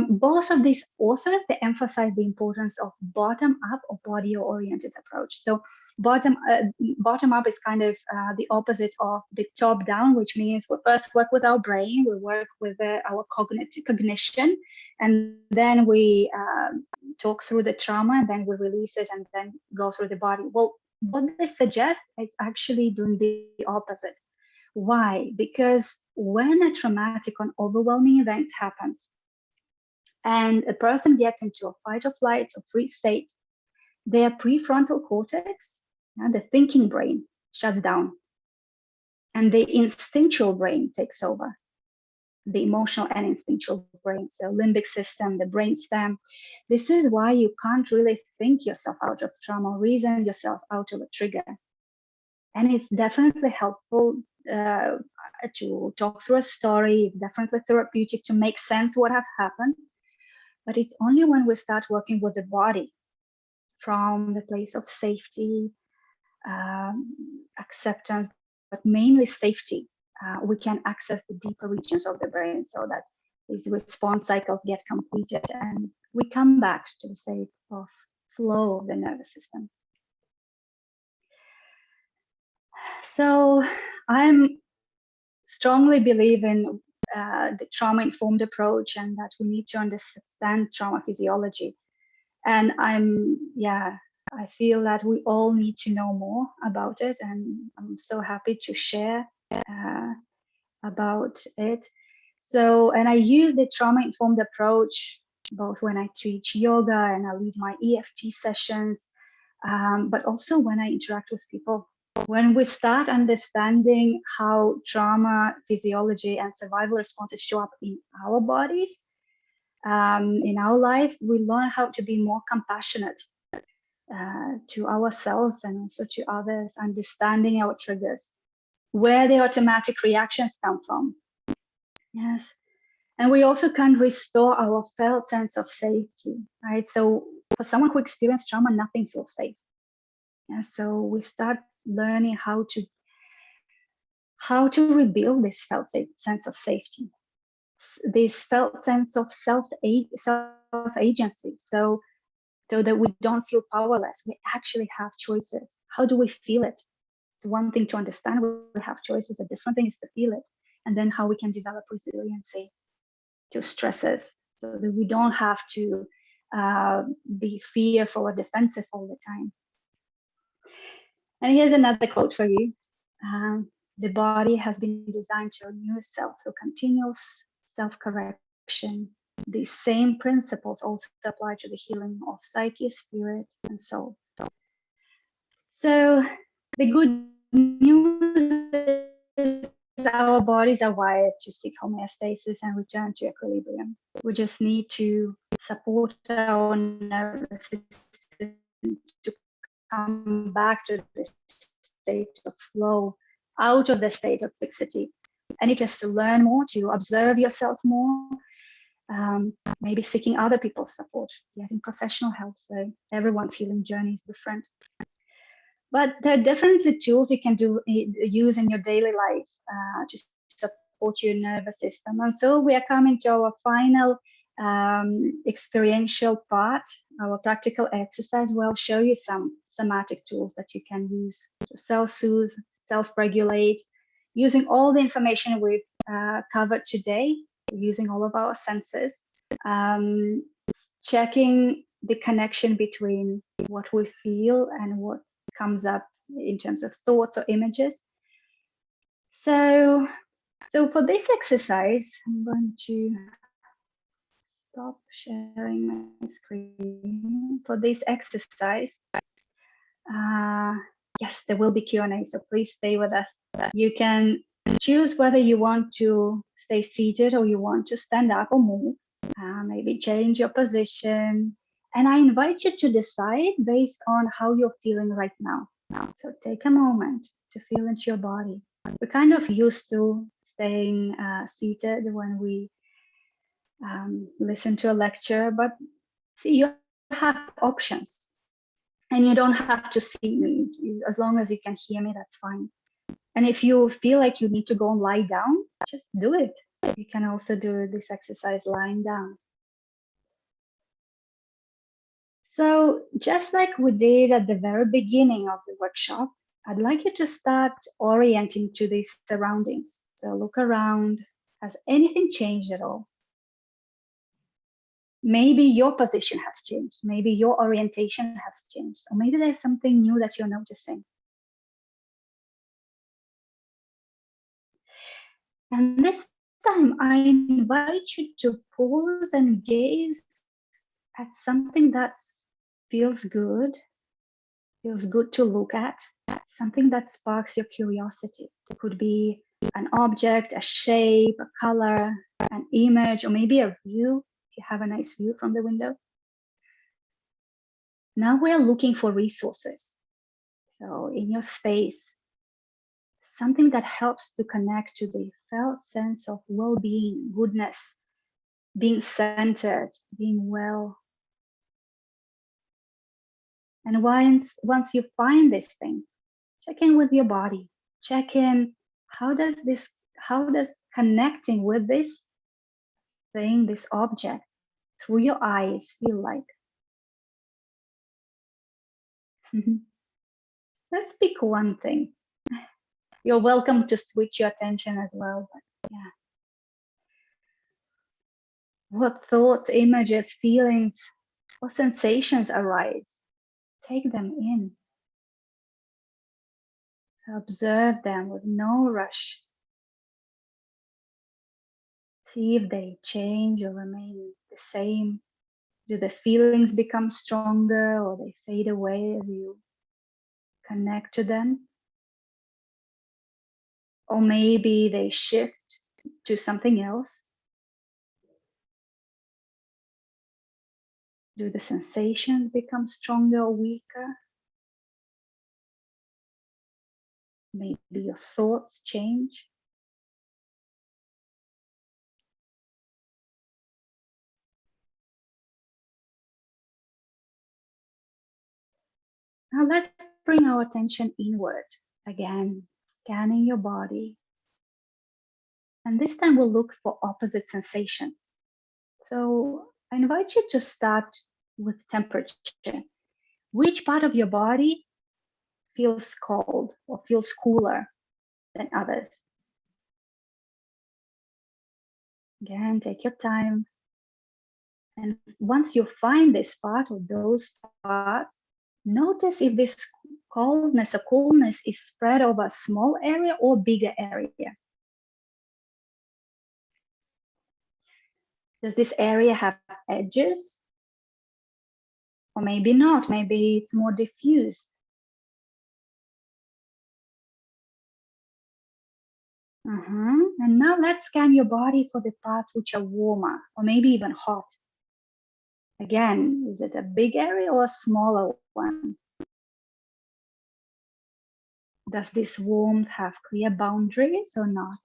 both of these authors, they emphasize the importance of bottom-up or body-oriented approach. So bottom-up is kind of the opposite of the top-down, which means we first work with our brain, we work with our cognition, and then we talk through the trauma, and then we release it, and then go through the body. Well, what this suggests is actually doing the opposite. Why? Because when a traumatic or overwhelming event happens and a person gets into a fight or flight or freeze state, their prefrontal cortex, the thinking brain, shuts down, and the instinctual brain takes over, the emotional and instinctual brain, so limbic system, the brainstem. This is why you can't really think yourself out of trauma, reason yourself out of a trigger. And it's definitely helpful to talk through a story. It's definitely therapeutic to make sense what have happened. But it's only when we start working with the body from the place of safety, acceptance, but mainly safety, we can access the deeper regions of the brain so that these response cycles get completed and we come back to the state of flow of the nervous system. So I'm strongly believe in the trauma-informed approach, and that we need to understand trauma physiology. And I feel that we all need to know more about it, and I'm so happy to share about it. So, and I use the trauma-informed approach both when I teach yoga and I lead my EFT sessions, but also when I interact with people. When we start understanding how trauma physiology and survival responses show up in our bodies, in our life, we learn how to be more compassionate to ourselves and also to others, understanding our triggers, where the automatic reactions come from. Yes. And we also can restore our felt sense of safety, right? So for someone who experienced trauma, nothing feels safe. And so we start learning how to rebuild this felt sense of safety, this felt sense of self-agency, so that we don't feel powerless. We actually have choices. How do we feel it? It's one thing to understand we have choices. A different thing is to feel it, and then how we can develop resiliency to stresses, so that we don't have to be fearful or defensive all the time. And here's another quote for you. The body has been designed to renew itself through continuous self-correction. These same principles also apply to the healing of psyche, spirit, and soul. So the good news is our bodies are wired to seek homeostasis and return to equilibrium. We just need to support our nervous system to come back to the state of flow, out of the state of fixity. And it is to learn more, to observe yourself more, maybe seeking other people's support, getting professional help. So everyone's healing journey is different. But there are definitely tools you can use in your daily life to support your nervous system. And so we are coming to our final experiential part, our practical exercise, where I'll show you some somatic tools that you can use to self-soothe, self-regulate, using all the information we've covered today, using all of our senses, checking the connection between what we feel and what comes up in terms of thoughts or images. So for this exercise, I'm going to stop sharing my screen. For this exercise, yes, there will be Q&A, so please stay with us. You can choose whether you want to stay seated or you want to stand up or move, maybe change your position. And I invite you to decide based on how you're feeling right now. So take a moment to feel into your body. We're kind of used to staying seated when we listen to a lecture, but see, you have options. And you don't have to see me. As long as you can hear me, that's fine. And if you feel like you need to go and lie down, just do it. You can also do this exercise lying down. So just like we did at the very beginning of the workshop, I'd like you to start orienting to these surroundings. So look around. Has anything changed at all? Maybe your position has changed. Maybe your orientation has changed. Or maybe there's something new that you're noticing. And this time, I invite you to pause and gaze at something that feels good to look at, something that sparks your curiosity. It could be an object, a shape, a color, an image, or maybe a view, if you have a nice view from the window. Now we're looking for resources. So in your space, something that helps to connect to the felt sense of well-being, goodness, being centered, being well. And once you find this thing, check in with your body. Check in, how does connecting with this thing, this object, through your eyes feel like? Let's pick one thing. You're welcome to switch your attention as well. But yeah. What thoughts, images, feelings, or sensations arise? Take them in. Observe them with no rush. See if they change or remain the same. Do the feelings become stronger or they fade away as you connect to them? Or maybe they shift to something else. Do the sensations become stronger or weaker? Maybe your thoughts change. Now let's bring our attention inward. Again, scanning your body. And this time we'll look for opposite sensations. So I invite you to start with temperature. Which part of your body feels cold or feels cooler than others? Again, take your time. And once you find this part or those parts, notice if this coldness or coolness is spread over a small area or bigger area. Does this area have edges? Or maybe not, maybe it's more diffused. And now let's scan your body for the parts which are warmer or maybe even hot. Again, is it a big area or a smaller one? Does this warmth have clear boundaries or not?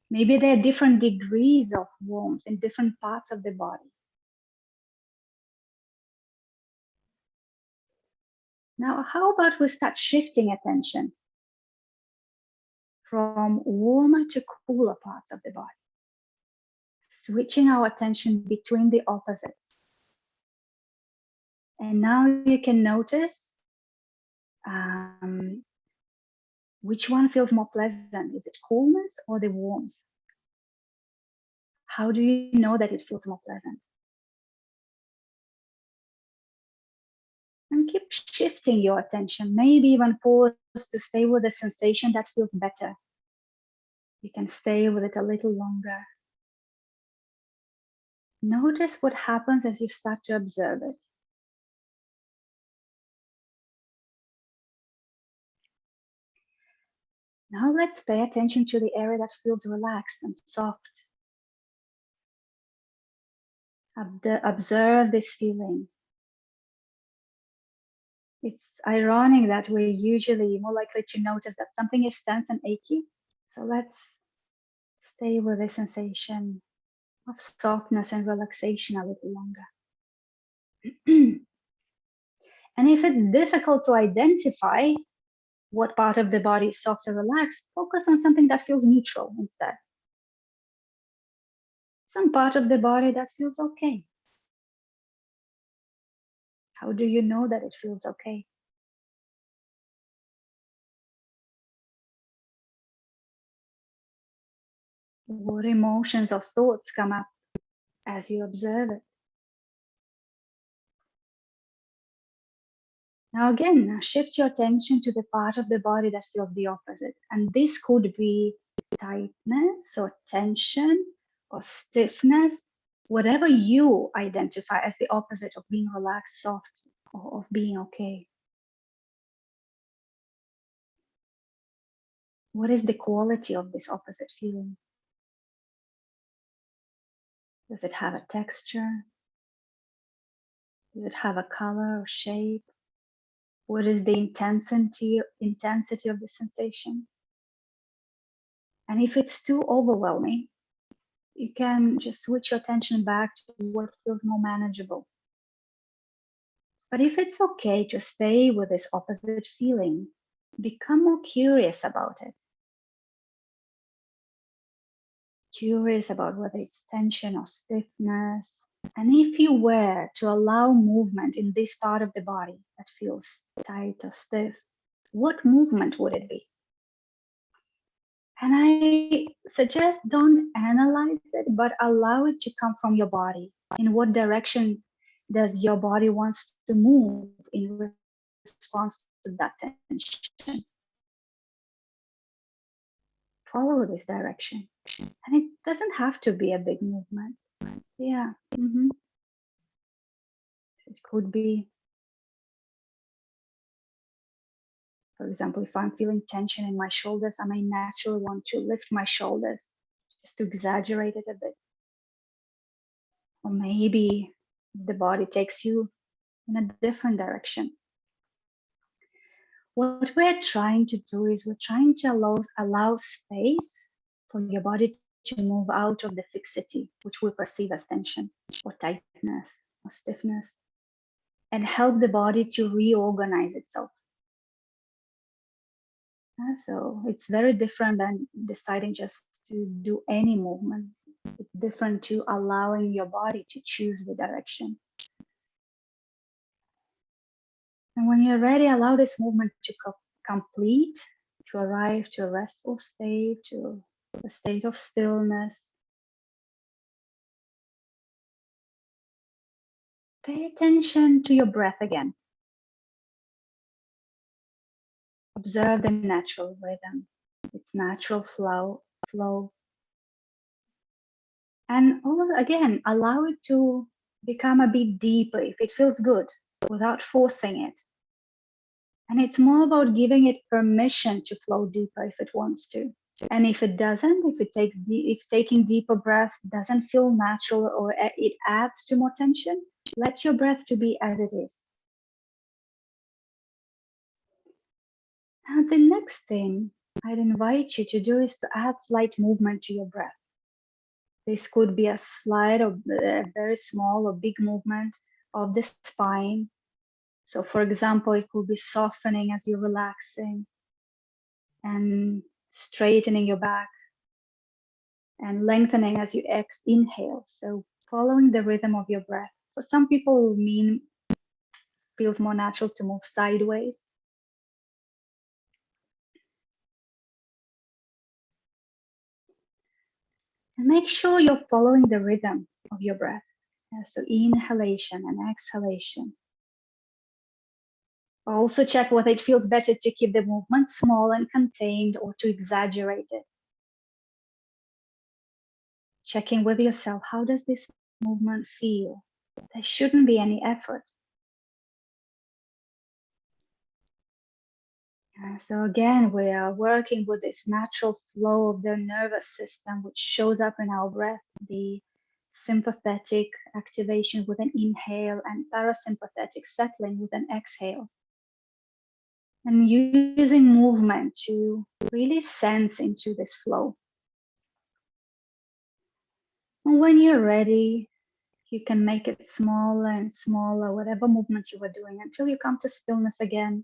Maybe there are different degrees of warmth in different parts of the body. Now, how about we start shifting attention from warmer to cooler parts of the body? Switching our attention between the opposites. And now you can notice which one feels more pleasant. Is it coolness or the warmth? How do you know that it feels more pleasant? And keep shifting your attention. Maybe even pause to stay with the sensation that feels better. You can stay with it a little longer. Notice what happens as you start to observe it. Now let's pay attention to the area that feels relaxed and soft. Observe this feeling. It's ironic that we're usually more likely to notice that something is tense and achy. So let's stay with the sensation of softness and relaxation a little longer. And if it's difficult to identify what part of the body is soft or relaxed, focus on something that feels neutral instead. Some part of the body that feels okay. How do you know that it feels okay? What emotions or thoughts come up as you observe it? Now again, shift your attention to the part of the body that feels the opposite. And this could be tightness or tension or stiffness, whatever you identify as the opposite of being relaxed, soft, or of being okay. What is the quality of this opposite feeling? Does it have a texture? Does it have a color or shape? What is the intensity of the sensation? And if it's too overwhelming, you can just switch your attention back to what feels more manageable. But if it's okay to stay with this opposite feeling, become more curious about it. Curious about whether it's tension or stiffness. And if you were to allow movement in this part of the body that feels tight or stiff, what movement would it be? And I suggest don't analyze it, but allow it to come from your body. In what direction does your body wants to move in response to that tension? Follow this direction. And it doesn't have to be a big movement. Yeah. It could be, for example, if I'm feeling tension in my shoulders, I may naturally want to lift my shoulders just to exaggerate it a bit. Or maybe the body takes you in a different direction. What we're trying to do is we're trying to allow space for your body to move out of the fixity, which we perceive as tension or tightness or stiffness, and help the body to reorganize itself. So it's very different than deciding just to do any movement. It's different to allowing your body to choose the direction. And when you're ready, allow this movement to complete, to arrive to a restful state, to a state of stillness. Pay attention to your breath again. Observe the natural rhythm, its natural flow. And again, allow it to become a bit deeper if it feels good, without forcing it. And it's more about giving it permission to flow deeper if it wants to. And if it doesn't, if taking deeper breaths doesn't feel natural or it adds to more tension, let your breath to be as it is. Now, the next thing I'd invite you to do is to add slight movement to your breath. This could be a slight or a very small or big movement of the spine. So for example, it could be softening as you're relaxing and straightening your back and lengthening as you inhale. So following the rhythm of your breath. For some people, feels more natural to move sideways. And make sure you're following the rhythm of your breath. So inhalation and exhalation. Also check whether it feels better to keep the movement small and contained or to exaggerate it. Checking with yourself, how does this movement feel? There shouldn't be any effort. So again, we are working with this natural flow of the nervous system, which shows up in our breath, the sympathetic activation with an inhale and parasympathetic settling with an exhale. And using movement to really sense into this flow. And when you're ready, you can make it smaller and smaller, whatever movement you were doing, until you come to stillness again.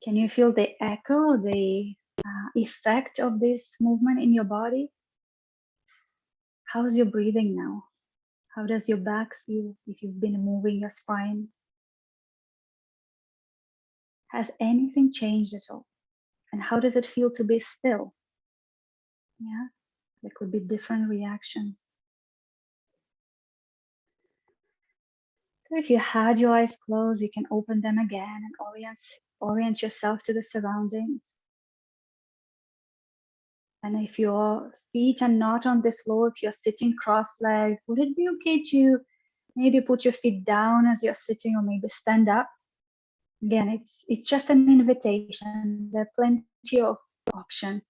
Can you feel the echo, the effect of this movement in your body? How's your breathing now? How does your back feel if you've been moving your spine? Has anything changed at all? And how does it feel to be still? Yeah, there could be different reactions. So if you had your eyes closed, you can open them again and orient yourself to the surroundings. And if your feet are not on the floor, if you're sitting cross-legged, would it be okay to maybe put your feet down as you're sitting or maybe stand up? Again, it's just an invitation. There are plenty of options.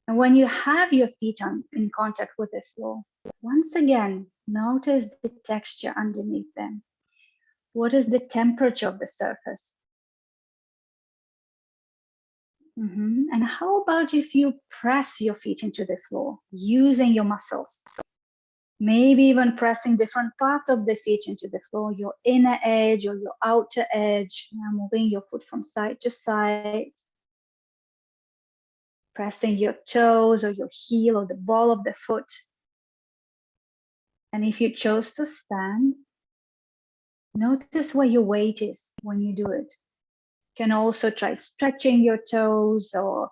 And when you have your feet in contact with the floor, once again, notice the texture underneath them. What is the temperature of the surface? And how about if you press your feet into the floor using your muscles? Maybe even pressing different parts of the feet into the floor, your inner edge or your outer edge, moving your foot from side to side, pressing your toes or your heel or the ball of the foot. And if you chose to stand, notice where your weight is when you do it. You can also try stretching your toes or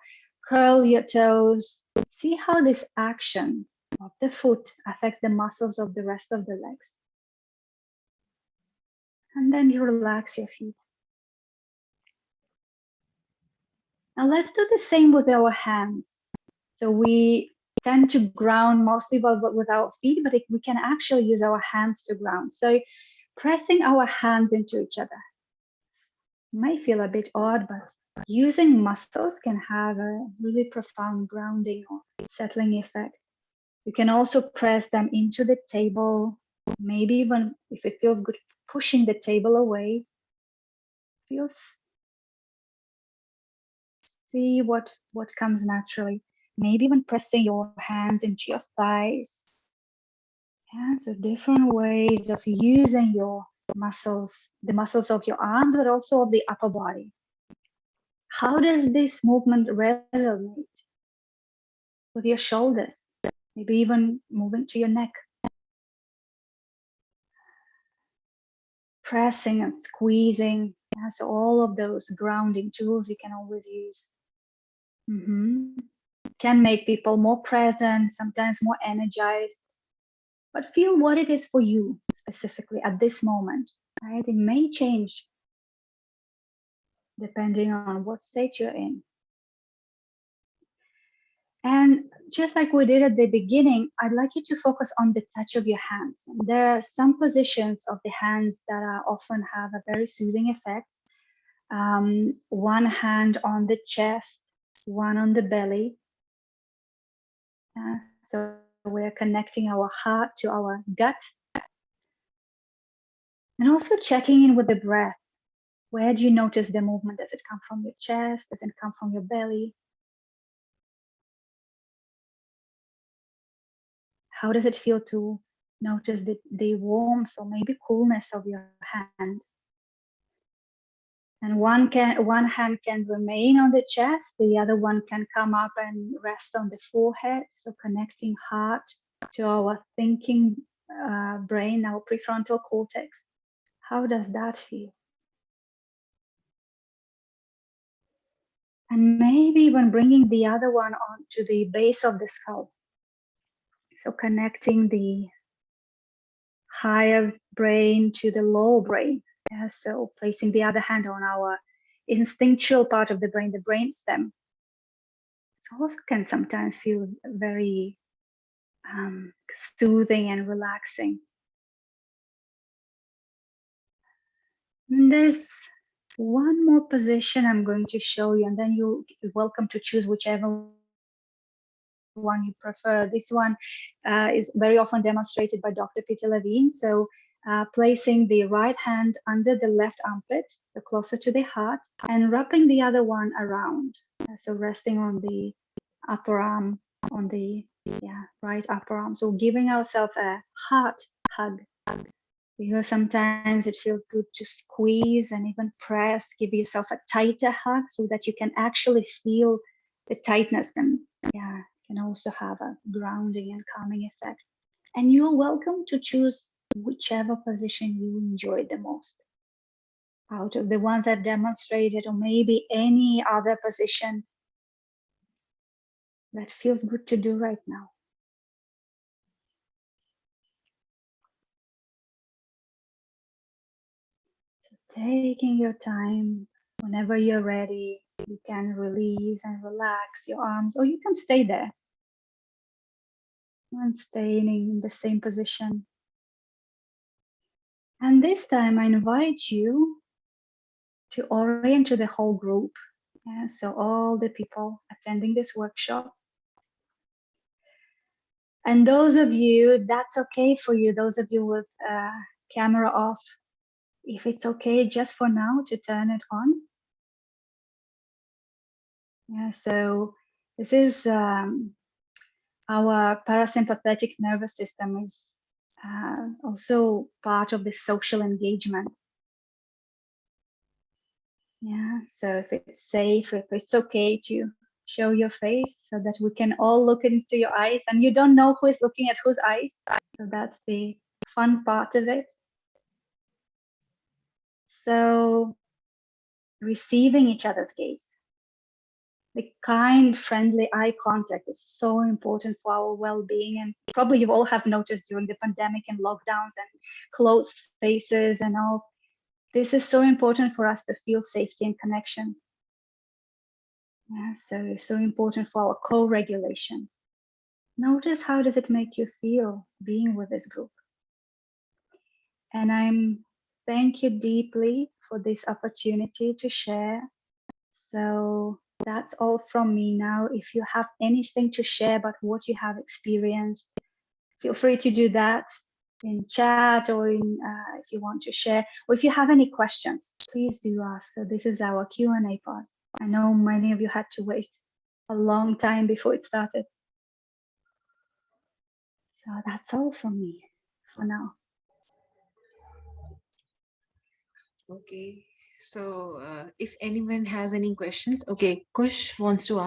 Curl your toes. See how this action of the foot affects the muscles of the rest of the legs. And then you relax your feet. Now let's do the same with our hands. So we tend to ground mostly with our feet, but we can actually use our hands to ground. So pressing our hands into each other might feel a bit odd, but using muscles can have a really profound grounding or settling effect. You can also press them into the table, maybe even if it feels good, pushing the table away. See what comes naturally. Maybe even pressing your hands into your thighs. Yeah, so different ways of using your muscles, the muscles of your arm, but also of the upper body. How does this movement resonate with your shoulders? Maybe even moving to your neck. Pressing and squeezing. Yeah, so all of those grounding tools you can always use. Can make people more present, sometimes more energized. But feel what it is for you specifically at this moment, right? It may change depending on what state you're in. And just like we did at the beginning, I'd like you to focus on the touch of your hands. There are some positions of the hands that often have a very soothing effect. One hand on the chest, one on the belly. So we're connecting our heart to our gut. And also checking in with the breath. Where do you notice the movement? Does it come from your chest? Does it come from your belly? How does it feel to notice the warmth or maybe coolness of your hand? And one hand can remain on the chest, the other one can come up and rest on the forehead. So connecting heart to our thinking brain, our prefrontal cortex. How does that feel? And maybe even bringing the other one on to the base of the skull. So connecting the higher brain to the lower brain. Yeah, so placing the other hand on our instinctual part of the brain stem. So also can sometimes feel very soothing and relaxing. And there's one more position I'm going to show you, and then you're welcome to choose whichever one you prefer. This one is very often demonstrated by Dr. Peter Levine. So placing the right hand under the left armpit, so closer to the heart, and wrapping the other one around. So resting on the upper arm, on the right upper arm. So giving ourselves a heart hug. Because sometimes it feels good to squeeze and even press, give yourself a tighter hug so that you can actually feel the tightness can also have a grounding and calming effect. And you're welcome to choose whichever position you enjoy the most out of the ones I've demonstrated, or maybe any other position that feels good to do right now. So taking your time, whenever you're ready, you can release and relax your arms, or you can stay there and staying in the same position. And this time I invite you to orient to the whole group. Yeah, so all the people attending this workshop. And those of you, that's okay for you, those of you with camera off, if it's okay just for now to turn it on. Yeah, so this is our parasympathetic nervous system is also part of the social engagement. Yeah, so if it's safe, if it's okay to show your face so that we can all look into your eyes, and you don't know who is looking at whose eyes. So that's the fun part of it. So receiving each other's gaze. The kind, friendly eye contact is so important for our well-being. And probably you all have noticed during the pandemic and lockdowns and closed spaces and all, this is so important for us to feel safety and connection. Yeah, so important for our co-regulation. Notice how does it make you feel being with this group. And I'm thank you deeply for this opportunity to share. So that's all from me now. If you have anything to share about what you have experienced, feel free to do that in chat or in if you want to share, or if you have any questions, please do ask. So this is our Q&A part. I know many of you had to wait a long time before it started. So that's all from me for now. Okay, so if anyone has any questions, okay, Kush wants to ask.